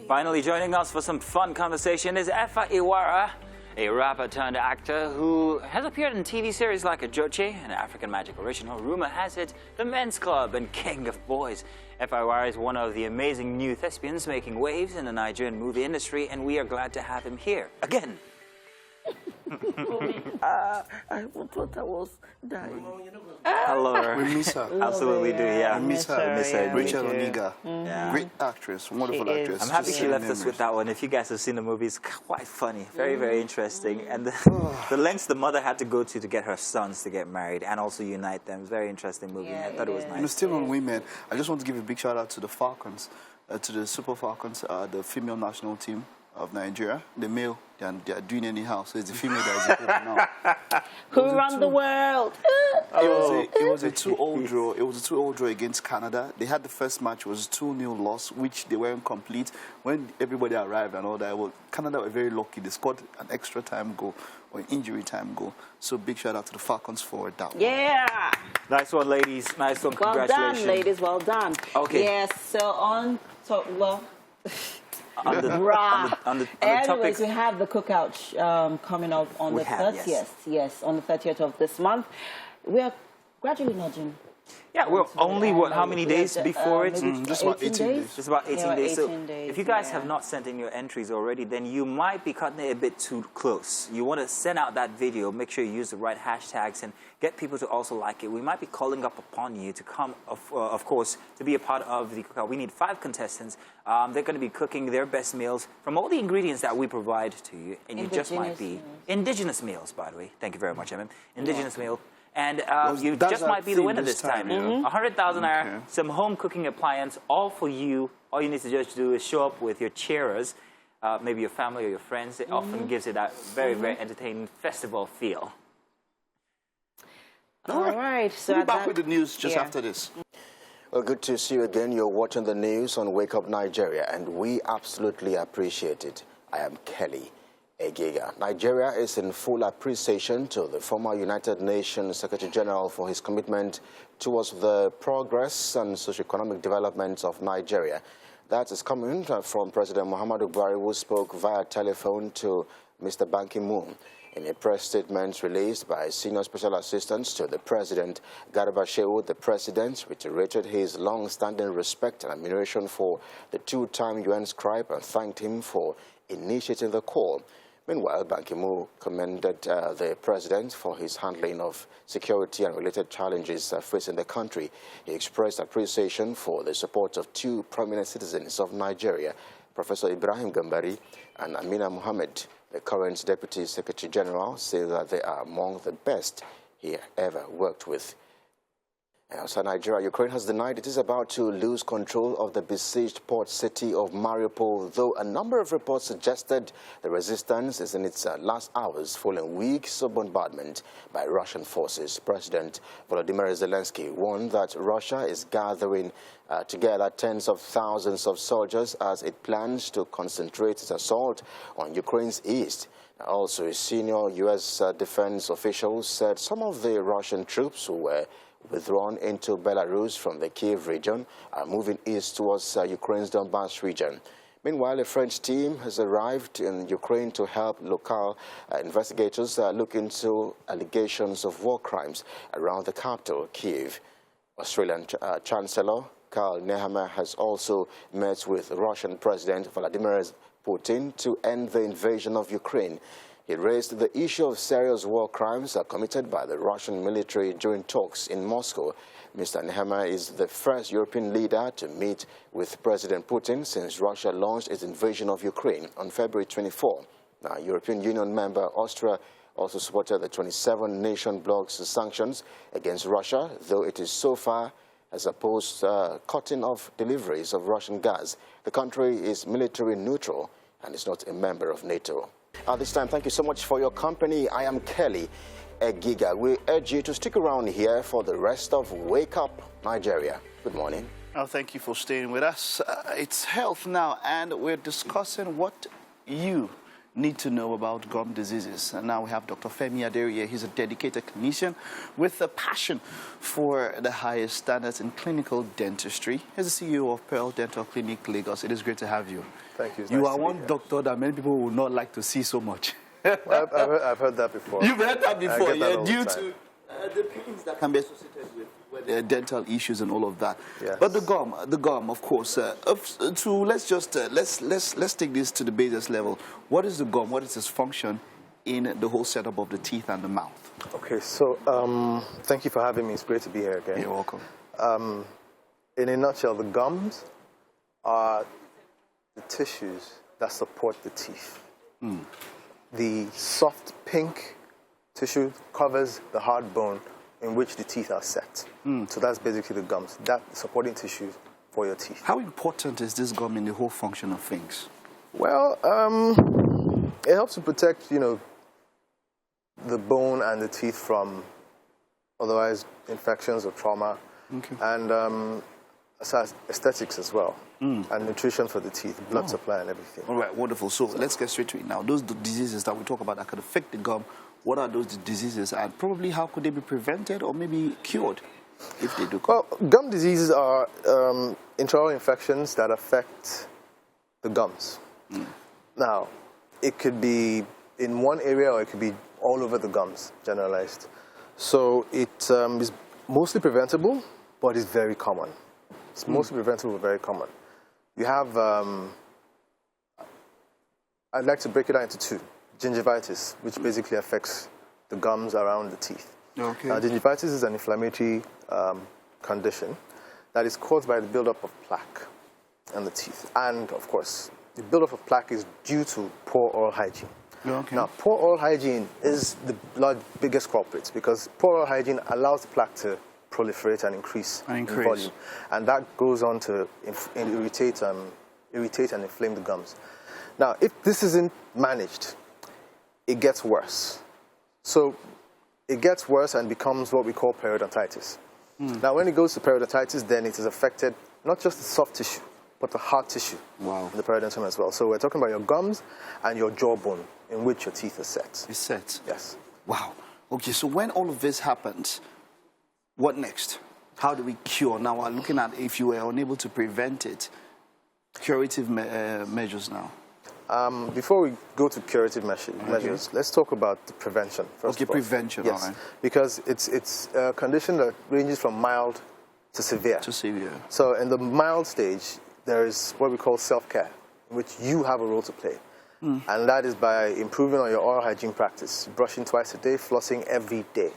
Finally, joining us for some fun conversation is Efa Iwara, a rapper turned actor who has appeared in TV series like Ajoche, an African Magic original, Rumor Has It, The Men's Club, and King of Boys. Efa Iwara is one of the amazing new thespians making waves in the Nigerian movie industry, and we are glad to have him here again. I thought I was dying. Hello. We miss her. Absolutely do, yeah. We miss her. Miss her. Rachel Oniga. Great actress, wonderful actress. I'm happy she left us with that one. If you guys have seen the movie, it's quite funny. Very, very interesting. And the lengths the mother had to go to get her sons to get married and also unite them. Very interesting movie. I thought it was nice. You know, still on women, I just want to give a big shout out to the Falcons, to the Super Falcons, the female national team of Nigeria. The male, they are doing anyhow, so it's the female that is the hope now. Who run the world? It was a 2-0 draw. It was a 2-0 draw against Canada. They had the first match, was a 2-0 loss, which they weren't complete. When everybody arrived and all that, Canada were very lucky. They scored an extra time goal or an injury time goal. So big shout out to the Falcons for that one. Yeah. Nice one, ladies. Nice one. Well Congratulations. done, ladies. Well done. Okay. Yes. So on the Anyways, topic. we have the cookout coming up on the 30th. Yes, on the 30th of this month. We are gradually nudging. Yeah, we're only, how many days before it? Just about 18 days. Just about 18 days. So 18 days, if you guys have not sent in your entries already, then you might be cutting it a bit too close. You want to send out that video, make sure you use the right hashtags and get people to also like it. We might be calling up upon you to come, of course, to be a part of the cookout. We need 5 contestants. They're going to be cooking their best meals from all the ingredients that we provide to you. And you just might be indigenous meals, by the way. Thank you very much, Emin. Indigenous meal. And you just might be the winner this time. 100,000 naira, some home cooking appliance, all for you. All you need to just do is show up with your cheerers, maybe your family or your friends. It often gives it that very, very entertaining festival feel. All right. So we'll be back with the news just after this. Well, good to see you again. You're watching the news on Wake Up Nigeria, and we absolutely appreciate it. I am Kelly Egiga. Nigeria is in full appreciation to the former United Nations Secretary General for his commitment towards the progress and socio-economic development of Nigeria. That is coming from President Muhammadu Buhari, who spoke via telephone to Mr. Ban Ki-moon. In a press statement released by Senior Special Assistant to the President, Garba Shehu, the President reiterated his long-standing respect and admiration for the 2-time UN scribe and thanked him for initiating the call. Meanwhile, Ban Ki-moon commended the President for his handling of security and related challenges facing the country. He expressed appreciation for the support of 2 prominent citizens of Nigeria, Professor Ibrahim Gambari and Amina Mohammed. The current Deputy Secretary General said that they are among the best he ever worked with. Outside Nigeria, Ukraine has denied it is about to lose control of the besieged port city of Mariupol, though a number of reports suggested the resistance is in its last hours following weeks of bombardment by Russian forces. President Volodymyr Zelensky warned that Russia is gathering together tens of thousands of soldiers as it plans to concentrate its assault on Ukraine's east. Also, a senior U.S. defense official said some of the Russian troops who were withdrawn into Belarus from the Kiev region are moving east towards Ukraine's Donbass region. Meanwhile, a French team has arrived in Ukraine to help local investigators look into allegations of war crimes around the capital, Kiev. Australian Chancellor Karl Nehammer has also met with Russian President Vladimir Putin to end the invasion of Ukraine. He raised the issue of serious war crimes committed by the Russian military during talks in Moscow. Mr. Nehammer is the first European leader to meet with President Putin since Russia launched its invasion of Ukraine on February 24. Now, European Union member Austria also supported the 27-nation bloc's sanctions against Russia, though it is so far has opposed cutting off deliveries of Russian gas. The country is military neutral and is not a member of NATO. At this time, thank you so much for your company. I am Kelly Egiga. We urge you to stick around here for the rest of Wake Up Nigeria. Good morning. Oh, thank you for staying with us. It's health now, and we're discussing what you need to know about gum diseases. And now we have Dr. Femi Adelia. He's a dedicated clinician with a passion for the highest standards in clinical dentistry. He's the CEO of Pearl Dental Clinic, Lagos. It is great to have you. Thank you. You are one doctor that many people would not like to see so much. Well, I've heard that before. You've heard that before, yeah, due to the pains that can be associated with dental issues and all of that. Yes. But the gum, of course. Let's take this to the basis level. What is the gum? What is its function in the whole setup of the teeth and the mouth? Okay, so thank you for having me. It's great to be here again. You're welcome. In a nutshell, the gums are the tissues that support the teeth. The soft pink tissue covers the hard bone in which the teeth are set. So that's basically the gums, that supporting tissue for your teeth. How important is this gum in the whole function of things? Well, it helps to protect, the bone and the teeth from otherwise infections or trauma. Okay. And aesthetics as well, and nutrition for the teeth, blood supply and everything. All right, wonderful. So let's get straight to it now. Those diseases that we talk about that could affect the gum, what are those diseases, and probably how could they be prevented or maybe cured if they do? Well, gum diseases are intraoral infections that affect the gums. Now, it could be in one area or it could be all over the gums, generalized. So it is mostly preventable, but it's very common. It's mostly preventable, but very common. You have, I'd like to break it down into two. Gingivitis, which basically affects the gums around the teeth. Okay. Now, gingivitis is an inflammatory condition that is caused by the buildup of plaque in the teeth. And, of course, the buildup of plaque is due to poor oral hygiene. Okay. Now, poor oral hygiene is the biggest culprit because poor oral hygiene allows the plaque to proliferate and increase in volume. And that goes on to irritate and inflame the gums. Now, if this isn't managed, it gets worse. So it gets worse and becomes what we call periodontitis. Now, when it goes to periodontitis, then it has affected not just the soft tissue, but the hard tissue in the periodontium as well. So we're talking about your gums and your jawbone in which your teeth are set. It's set? Yes. Wow. Okay, so when all of this happens, what next? How do we cure? Now, we're looking at if you were unable to prevent it, curative measures now. Before we go to curative measures, let's talk about the prevention first. Okay, prevention, yes, all right. Because it's a condition that ranges from mild to severe. To severe. So in the mild stage, there is what we call self-care, in which you have a role to play. And that is by improving on your oral hygiene practice, brushing twice a day, flossing every day.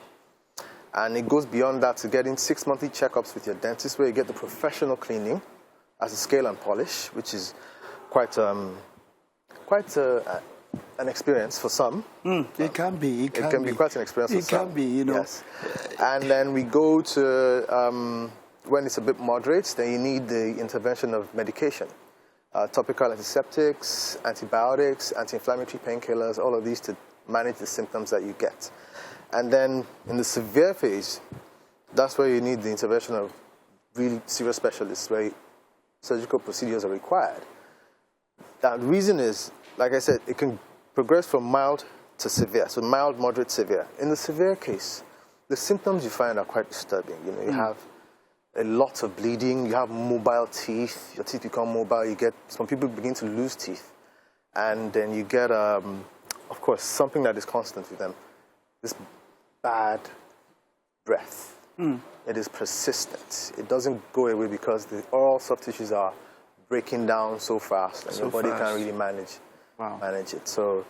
And it goes beyond that to getting 6 monthly checkups with your dentist where you get the professional cleaning as a scale and polish, which is quite an experience for some. It can be. It can be quite an experience for some. It can be, you know. Yes. And then we go to, when it's a bit moderate, then you need the intervention of medication. Topical antiseptics, antibiotics, anti-inflammatory painkillers, all of these to manage the symptoms that you get. And then in the severe phase, that's where you need the intervention of really serious specialists, where surgical procedures are required. The reason is, like I said, it can progress from mild to severe, so mild, moderate, severe. In the severe case, the symptoms you find are quite disturbing. You know, you have a lot of bleeding, you have mobile teeth, your teeth become mobile, you get, some people begin to lose teeth. And then you get, of course, something that is constant with them, this bad breath. It is persistent. It doesn't go away because the oral soft tissues are breaking down so fast and your body can't really manage it. So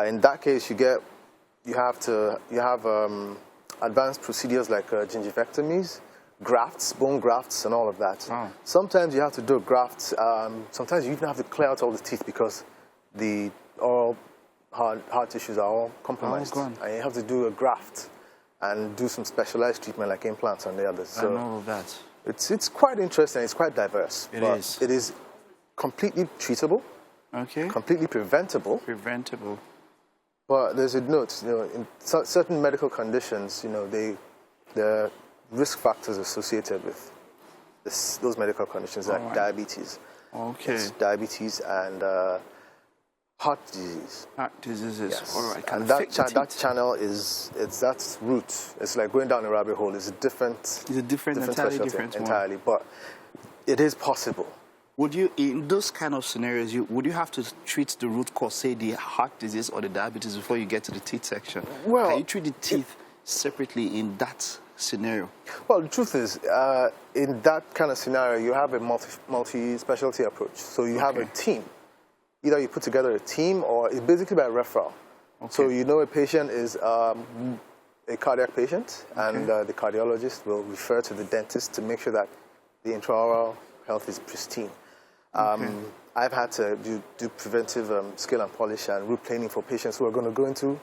in that case, you have advanced procedures like gingivectomies, grafts, bone grafts, and all of that. Sometimes you have to do a graft. Sometimes you even have to clear out all the teeth because the oral hard tissues are all compromised. And you have to do a graft and do some specialized treatment like implants and the others. So all of that. It's quite interesting. It's quite diverse. It is completely treatable. Okay. Completely preventable. Preventable. But there's a note. You know, in certain medical conditions, you know, the risk factors associated with those medical conditions, like diabetes. Okay. It's diabetes and heart disease. Heart diseases. Yes. All right. And that channel that's root. It's like going down a rabbit hole. It's a different. It's a entirely different one. Entirely, but it is possible. Would you, in those kind of scenarios, would you have to treat the root cause, say the heart disease or the diabetes, before you get to the teeth section? Well, can you treat the teeth separately in that scenario? Well, the truth is, in that kind of scenario, you have a multi-specialty approach. So you have a team. Either you put together a team, or it's basically by referral. So you know a patient is a cardiac patient, and the cardiologist will refer to the dentist to make sure that the intraoral health is pristine. I've had to do preventive scale and polish and root planing for patients who are going to go into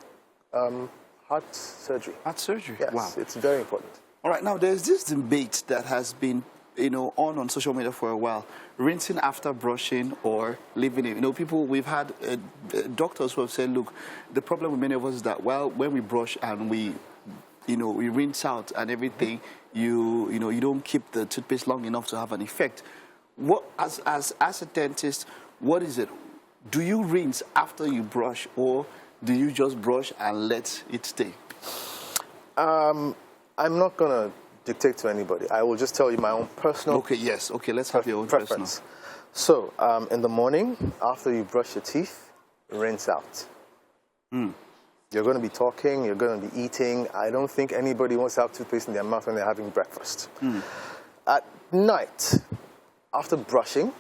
heart surgery. Heart surgery? Yes, wow. It's very important. All right, now there's this debate that has been, you know, on social media for a while, rinsing after brushing or leaving it. You know, we've had doctors who have said, look, the problem with many of us is that, well, when we brush and we rinse out and everything, you don't keep the toothpaste long enough to have an effect. What, as a dentist, what is it? Do you rinse after you brush, or do you just brush and let it stay? I'm not going to dictate to anybody. I will just tell you my own personal... Okay, yes. Okay, let's have your own preference. So, in the morning, after you brush your teeth, rinse out. You're going to be talking, you're going to be eating. I don't think anybody wants to have toothpaste in their mouth when they're having breakfast. At night, after brushing,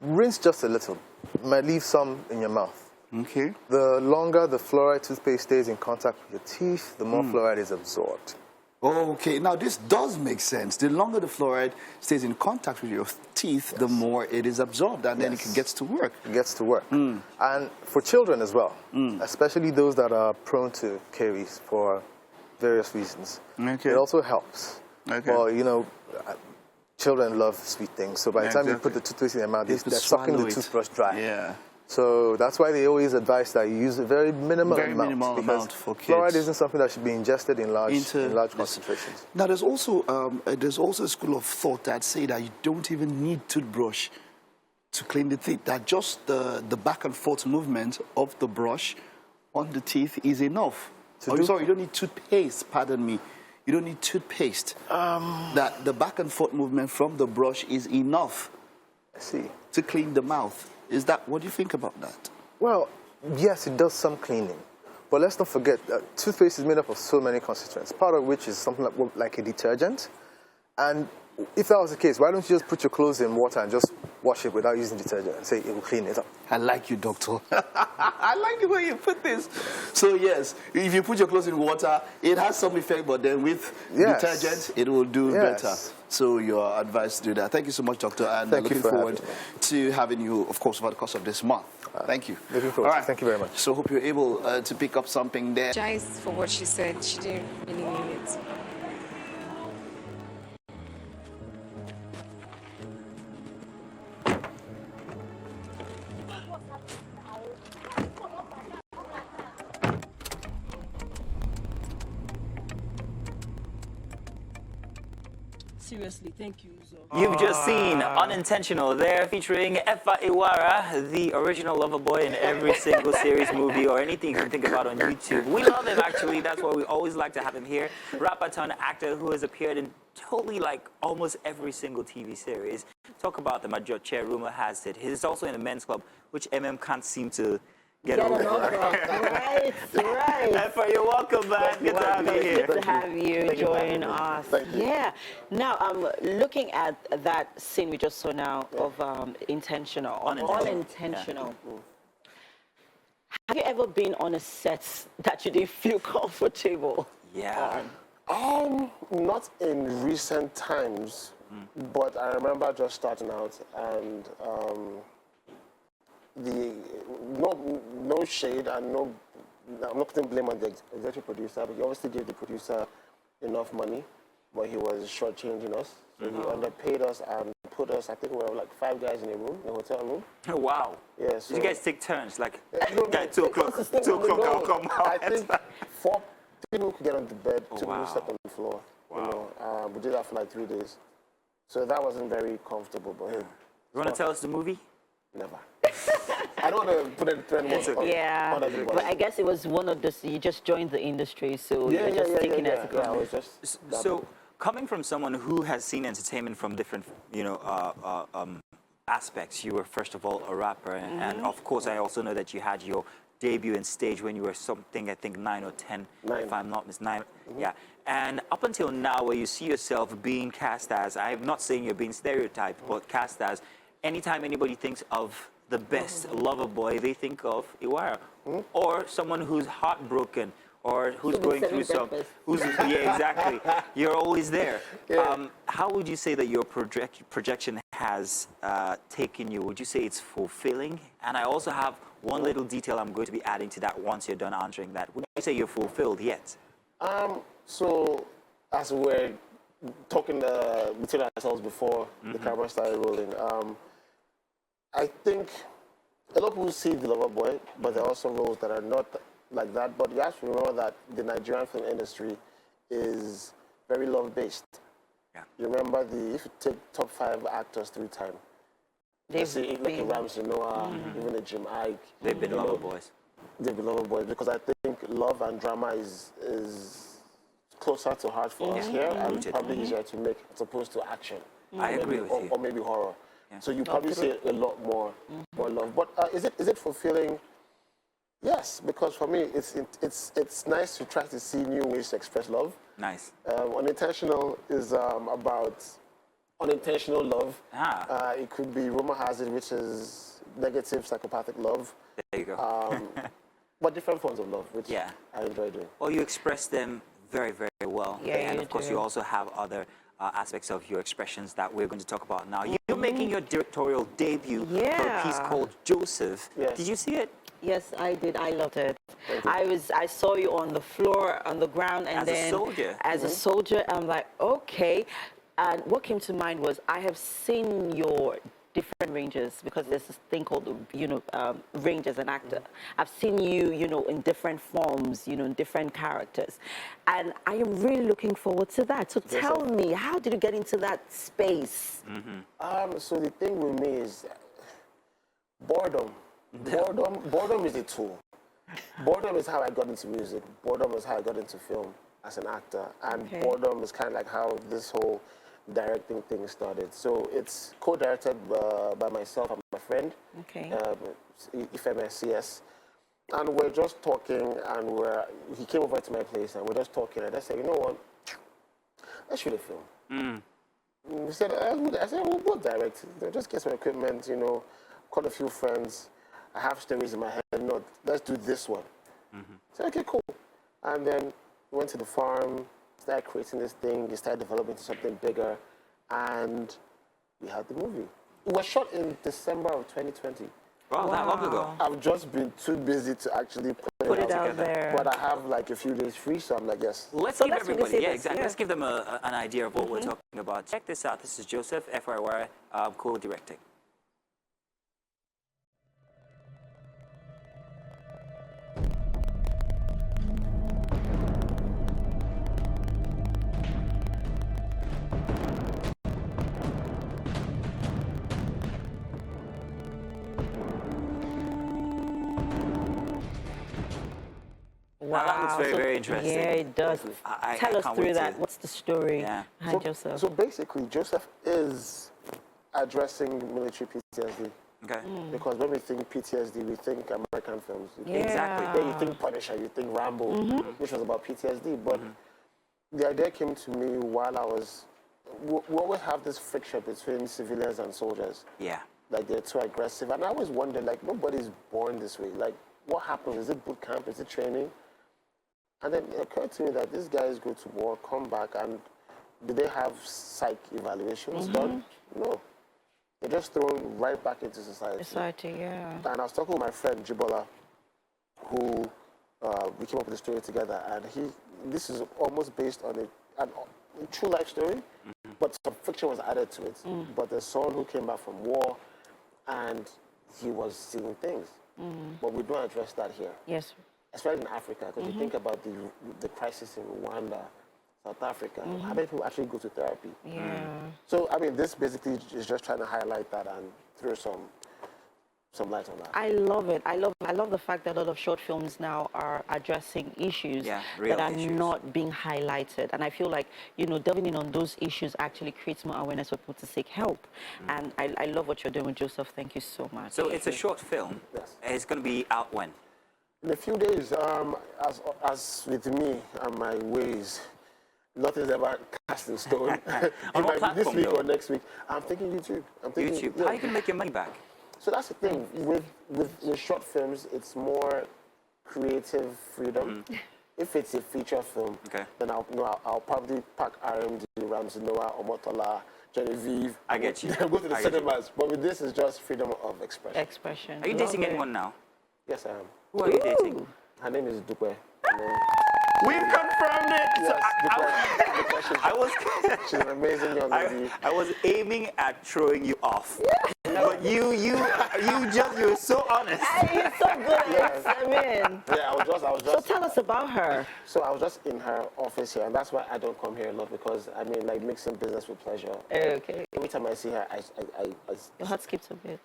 rinse just a little. You might leave some in your mouth. Okay. The longer the fluoride toothpaste stays in contact with your teeth, the more fluoride is absorbed. Oh, okay. Now, this does make sense. The longer the fluoride stays in contact with your teeth, the more it is absorbed, and then it gets to work. It gets to work. And for children as well, especially those that are prone to caries for various reasons, it also helps. Well, you know, children love sweet things, so by the time you put the toothpaste in their mouth, they're sucking the toothbrush dry. Yeah. So that's why they always advise that you use a very minimal amount for kids. Fluoride isn't something that should be ingested in large concentrations. Now, there's also a school of thought that say that you don't even need toothbrush to clean the teeth. That just the back and forth movement of the brush on the teeth is enough. Sorry, you don't need toothpaste. Pardon me. You don't need toothpaste. That the back and forth movement from the brush is enough. I see. To clean the mouth. Is that, what do you think about that? Well, yes, it does some cleaning. But let's not forget that toothpaste is made up of so many constituents, part of which is something like a detergent. And if that was the case, why don't you just put your clothes in water and just wash it without using detergent and say it will clean it up. I like you, doctor. I like the way you put this. So yes, if you put your clothes in water, it has some effect, but then with detergent, it will do better. So you're advised to do that. Thank you so much, doctor, and looking forward to having you, of course, over the course of this month. Thank you. Looking forward. All right. Thank you very much. So hope you're able to pick up something there. Apologize for what she said. She didn't really mean it. Seriously, thank you. You've just seen Unintentional there, featuring Efa Iwara, the original lover boy in every single series, movie, or anything you can think about on YouTube. We love him, actually. That's why we always like to have him here. Rapper turned actor who has appeared in totally like almost every single TV series. Talk about the Major Chair, rumor has it. He's also in the men's club, which can't seem to get over. Right. Efa, you're welcome back. Good to have you here. Good to have you join us. Yeah. Now, looking at that scene we just saw now of unintentional. Have you ever been on a set that you didn't feel comfortable? Yeah. Not in recent times, but I remember just starting out and no shade and no, I'm not putting blame on the executive producer, but he obviously gave the producer enough money, but he was shortchanging us. So he underpaid us and put us, I think we were like 5 guys in a room, in a hotel room. Oh, wow. Yeah, so did you guys take turns? Like, guy, 2 o'clock, I'll come out. I think 3 people could get on the bed, 2 people slept on the floor. Wow. You know, we did that for like 3 days. So that wasn't very comfortable, but hey. You want to tell us the movie? Never. I don't want to put a trend on everybody. But I guess it was one of those, you just joined the industry, so you're just taking it as I was just so, coming from someone who has seen entertainment from different, aspects, you were first of all a rapper, and of course I also know that you had your debut in stage when you were something, I think 9 or 10, if I'm not mistaken. Yeah. And up until now, where you see yourself being cast as, I'm not saying you're being stereotyped, but cast as, anytime anybody thinks of the best lover boy, they think of Iwara. Or someone who's heartbroken, or who's going through some... yeah, exactly. You're always there. How would you say that your projection has taken you? Would you say it's fulfilling? And I also have one little detail I'm going to be adding to that once you're done answering that. Would you say you're fulfilled yet? So, as we were talking between ourselves before the camera started rolling, I think a lot of people see the lover boy, but there are also roles that are not like that. But you have to remember that the Nigerian film industry is very love-based. Yeah. You remember if you take top 5 actors through time, like a Ramsey Noah, even a Jim Ike. They've been lover boys. They've been lover boys because I think love and drama is closer to heart for us here and probably easier to make as opposed to action. I agree with you. Or maybe horror. Yeah. So you probably see a lot more love. But is it fulfilling? Yes, because for me it's nice to try to see new ways to express love. Nice. Unintentional is about unintentional love. It could be rumor has it, which is negative psychopathic love. There you go. But different forms of love, which I enjoy doing. Well, you express them very, very well. Yeah, and of course, you also have other aspects of your expressions that we're going to talk about now. You're making your directorial debut for a piece called Joseph. Yes. Did you see it? Yes, I did. I loved it. I saw you on the floor, on the ground, and then as a soldier, I'm like, okay. And what came to mind was I have seen your different ranges because there's this thing called, range as an actor. I've seen you, in different forms, in different characters. And I am really looking forward to that. So tell me, how did you get into that space? So the thing with me is boredom. Boredom is a tool. Boredom is how I got into music. Boredom is how I got into film as an actor. And boredom is kind of like how this whole directing thing started. So it's co-directed by myself and my friend, Ifa CS. And we're just talking, and he came over to my place, and we're just talking, and I said, you know what, let's shoot a film. We said, I said, we'll both direct. Just get some equipment, you know, call a few friends. I have stories in my head. No, let's do this one. So, okay, cool. And then we went to the farm, started creating this thing, we started developing into something bigger, and we had the movie. It was shot in December of 2020. Wow, that long ago. I've just been too busy to actually put it out there. But I have like a few days free, so I'm like, yes. Let's give everybody, let's give them an idea of what we're talking about. Check this out. This is Joseph, Efa Iwara, co-directing. Wow. That looks very, very interesting. Yeah, it does. Tell us through that. What's the story? Yeah. Joseph. So basically, Joseph is addressing military PTSD. Okay. Because when we think PTSD, we think American films. Exactly. Then you think Punisher, you think Rambo, which was about PTSD. But the idea came to me while I was... We always have this friction between civilians and soldiers. Yeah. Like, they're too aggressive. And I always wonder, like, nobody's born this way. Like, what happens? Is it boot camp? Is it training? And then it occurred to me that these guys go to war, come back, and do they have psych evaluations done? No. They're just thrown right back into society. And I was talking with my friend, Jibola, who we came up with the story together, and this is almost based on a true life story, but some fiction was added to it. But the son who came back from war, and he was seeing things. But we don't address that here. Yes. Especially in Africa, because you think about the crisis in Rwanda, South Africa, how many people actually go to therapy? So, I mean, this basically is just trying to highlight that and throw some light on that. I love it. I love the fact that a lot of short films now are addressing issues that are not being highlighted. And I feel like, you know, delving in on those issues actually creates more awareness for people to seek help. And I love what you're doing with Joseph. Thank you so much. So it's a short film. Yes. It's going to be out when? In a few days, as with me and my ways, nothing's ever cast in stone. It might be this week or next week. I'm thinking YouTube. YouTube. How are you going to make your money back? So that's the thing. With short films, it's more creative freedom. If it's a feature film, then I'll probably pack RMD, Ramsey Noah, Omotola, Genevieve. I get you. Go to the cinemas. But with this, it's just freedom of expression. Are you dating anyone now? Yes, I am. Who are you dating? Her name is Dupe. We've confirmed it. Yes, so she's an amazing young lady. I was aiming at throwing you off, but you're so honest. You're so good at it. I mean. Yeah, I was just. So tell us about her. So I was just in her office here, and that's why I don't come here a lot, because I mean, like, mixing business with pleasure. Okay. Every time I see her, your heart skips a bit.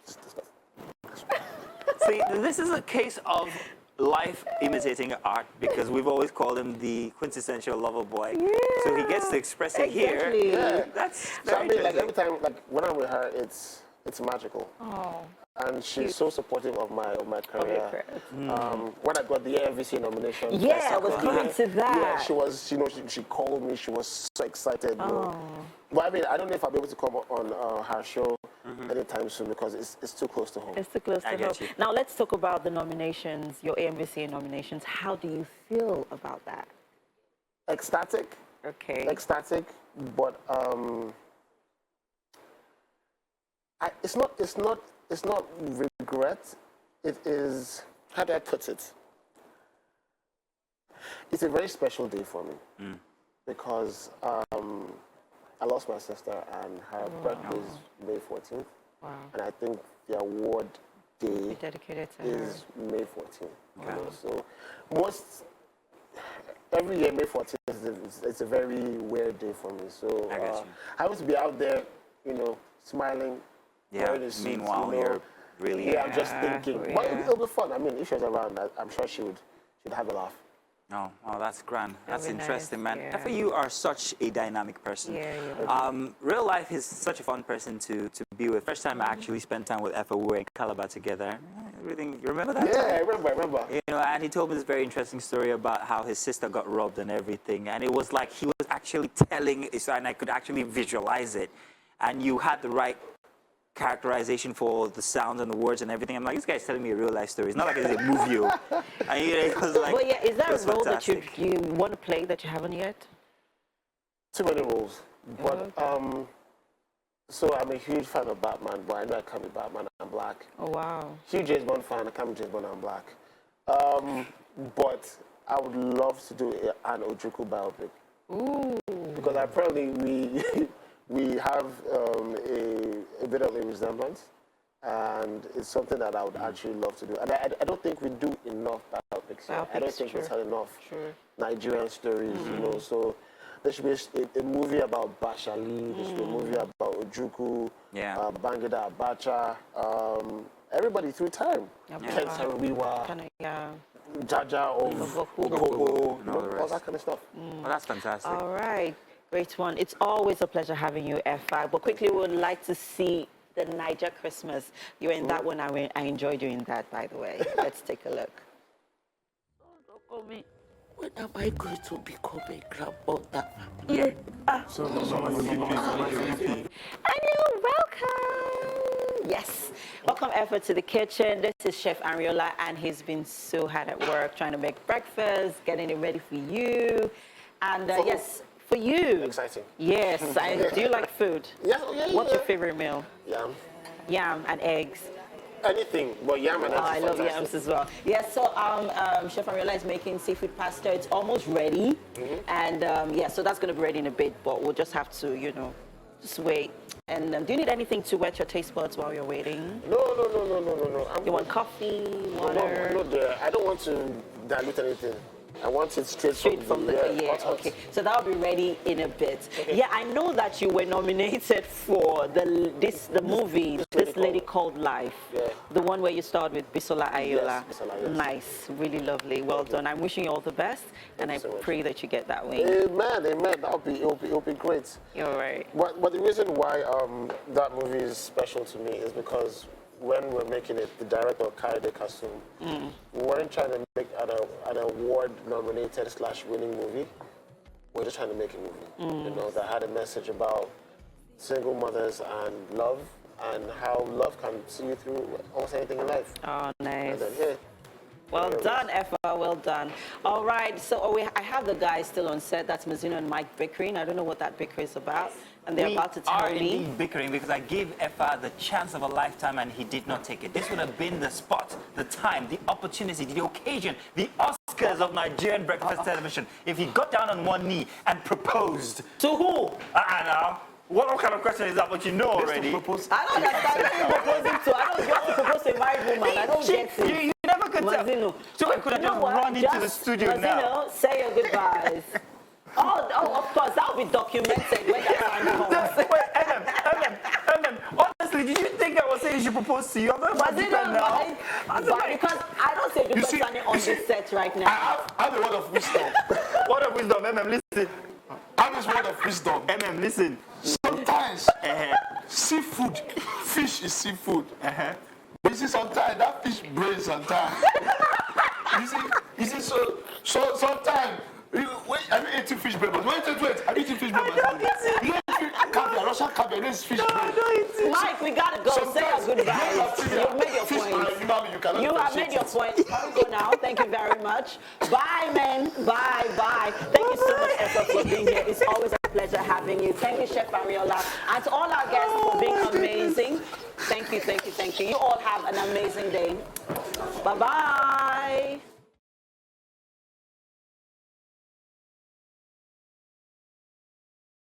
See, this is a case of life imitating art, because we've always called him the quintessential lover boy. Yeah. So he gets to express it here. Yeah. That's so I mean, like, every time, like, when I'm with her, it's magical. Oh. And she's so supportive of my career. When I got the AMVC nomination, I was coming to that. Yeah, she was, you know, she called me. She was so excited. You know. But I mean, I don't know if I'll be able to come on her show anytime soon, because it's too close to home. It's too close to home. Now let's talk about the nominations, your AMVCA nominations. How do you feel about that? Ecstatic. Okay. Ecstatic, but it's not regret. It is, how do I put it? It's a very special day for me because I lost my sister, and her birthday is May 14th. Wow. And I think the award day dedicated to is May 14th. You know? So every year May 14th it's a very weird day for me. So I have to be out there, you know, smiling. Yeah. Meanwhile, you know, you're really. Yeah, I'm just thinking. But it'll be fun. I mean, if she was around, I'm sure she'd have a laugh. Oh, that's grand. That's interesting, nice. man. Efa, you are such a dynamic person. Real life is such a fun person to be with. First time I actually spent time with Efa, we were in Calabar together. everything. You remember that? Yeah, time? I remember. You know, and he told me this very interesting story about how his sister got robbed and everything. And it was like he was actually telling it, and I could actually visualize it. And you had the right characterization for the sounds and the words and everything. I'm like, this guy's telling me a real life story. It's not like it's a movie. And it was like, well, yeah, is there a role fantastic. that you want to play that you haven't yet? Too many roles. But, so I'm a huge fan of Batman, but I know I can't be Batman, I'm black. Oh, wow. Huge James Bond fan, I can't be James Bond, I'm black. But I would love to do an Ojukwu biopic. Ooh. Because apparently we have a bit of a resemblance, and it's something that I would actually love to do. And I don't think we do enough biopics. I don't think we tell enough Nigerian stories, you know. So there should be a movie about Bashali, there should be a movie about Ojukwu, Bangida Abacha, everybody through time. Ken Saro-Wiwa, Jaja of Ogogo, all that kind of stuff. Oh, that's fantastic. All right. Great one. It's always a pleasure having you, Efa. But quickly, we would like to see the Niger Christmas. You were in that one. I enjoyed doing that, by the way. Let's take a look. When am I going to become a grandmother? Yeah. And you're welcome. Yes. Welcome, Efa, to the kitchen. This is Chef Ariola, and he's been so hard at work trying to make breakfast, getting it ready for you. And yes, for you. Exciting. Yes. Do you like food? Yeah. What's your favorite meal? Yam. Yam and eggs. Anything, but yam and eggs. I love yams as well. Yes, so Chef Ariola is making seafood pasta. It's almost ready. And yeah, so that's going to be ready in a bit, but we'll just have to, you know, just wait. And do you need anything to wet your taste buds while you're waiting? No. You want coffee, water? No, I don't want to dilute anything. I want it straight from the hot. Okay, so that'll be ready in a bit. Okay. Yeah, I know that you were nominated for the movie This Lady Called Life. Yeah. The one where you starred with Bisola Ayola. Yes, Bisola, yes. Nice, really lovely. Well done. I'm wishing you all the best, and I pray that you get that win. Amen. It'll be great. You're right. But the reason why that movie is special to me is because when we're making it, the director Kaide Kasum, we weren't trying to make an award-nominated / winning movie. We're just trying to make a movie, you know, that had a message about single mothers and love, and how love can see you through almost anything in life. Oh, nice. And then, well done, Efa. Well done. All right, so I have the guys still on set. That's Mizuno and Mike bickering. I don't know what that bicker is about. And they're about to tell me. We are indeed bickering because I gave Efa the chance of a lifetime and he did not take it. This would have been the spot, the time, the opportunity, the occasion, the Oscars of Nigerian breakfast television if he got down on one knee and proposed. To who? Now. What kind of question is that? But you know already. I don't understand who you're proposing to. I don't get to propose to a married woman. I don't get it. You never could tell. So I could have just run into the studio now. Say your goodbyes. Oh, of course, that will be documented when that time comes. Wait, honestly, did you think I was saying you should propose to you? I'm not now. Because I don't say because standing on this set right now. I have a word of wisdom. Word of wisdom, listen. I have this word of wisdom. Listen. Sometimes, seafood, fish is seafood. But you see, sometimes that fish brains sometimes. you see, so sometimes. Have you eaten fish brain? Wait. Have you eaten fish brain? You don't caviar, Russian caviar, this fish brain. Mike, we gotta go. Say our goodbyes. You've made your point. You have made your point. Go now. Thank you very much. Bye, men. Bye. Thank you so much, Efa, for being here. It's always a pleasure having you. Thank you, Chef Ariola. And to all our guests for being amazing. Thank you. You all have an amazing day. Bye-bye.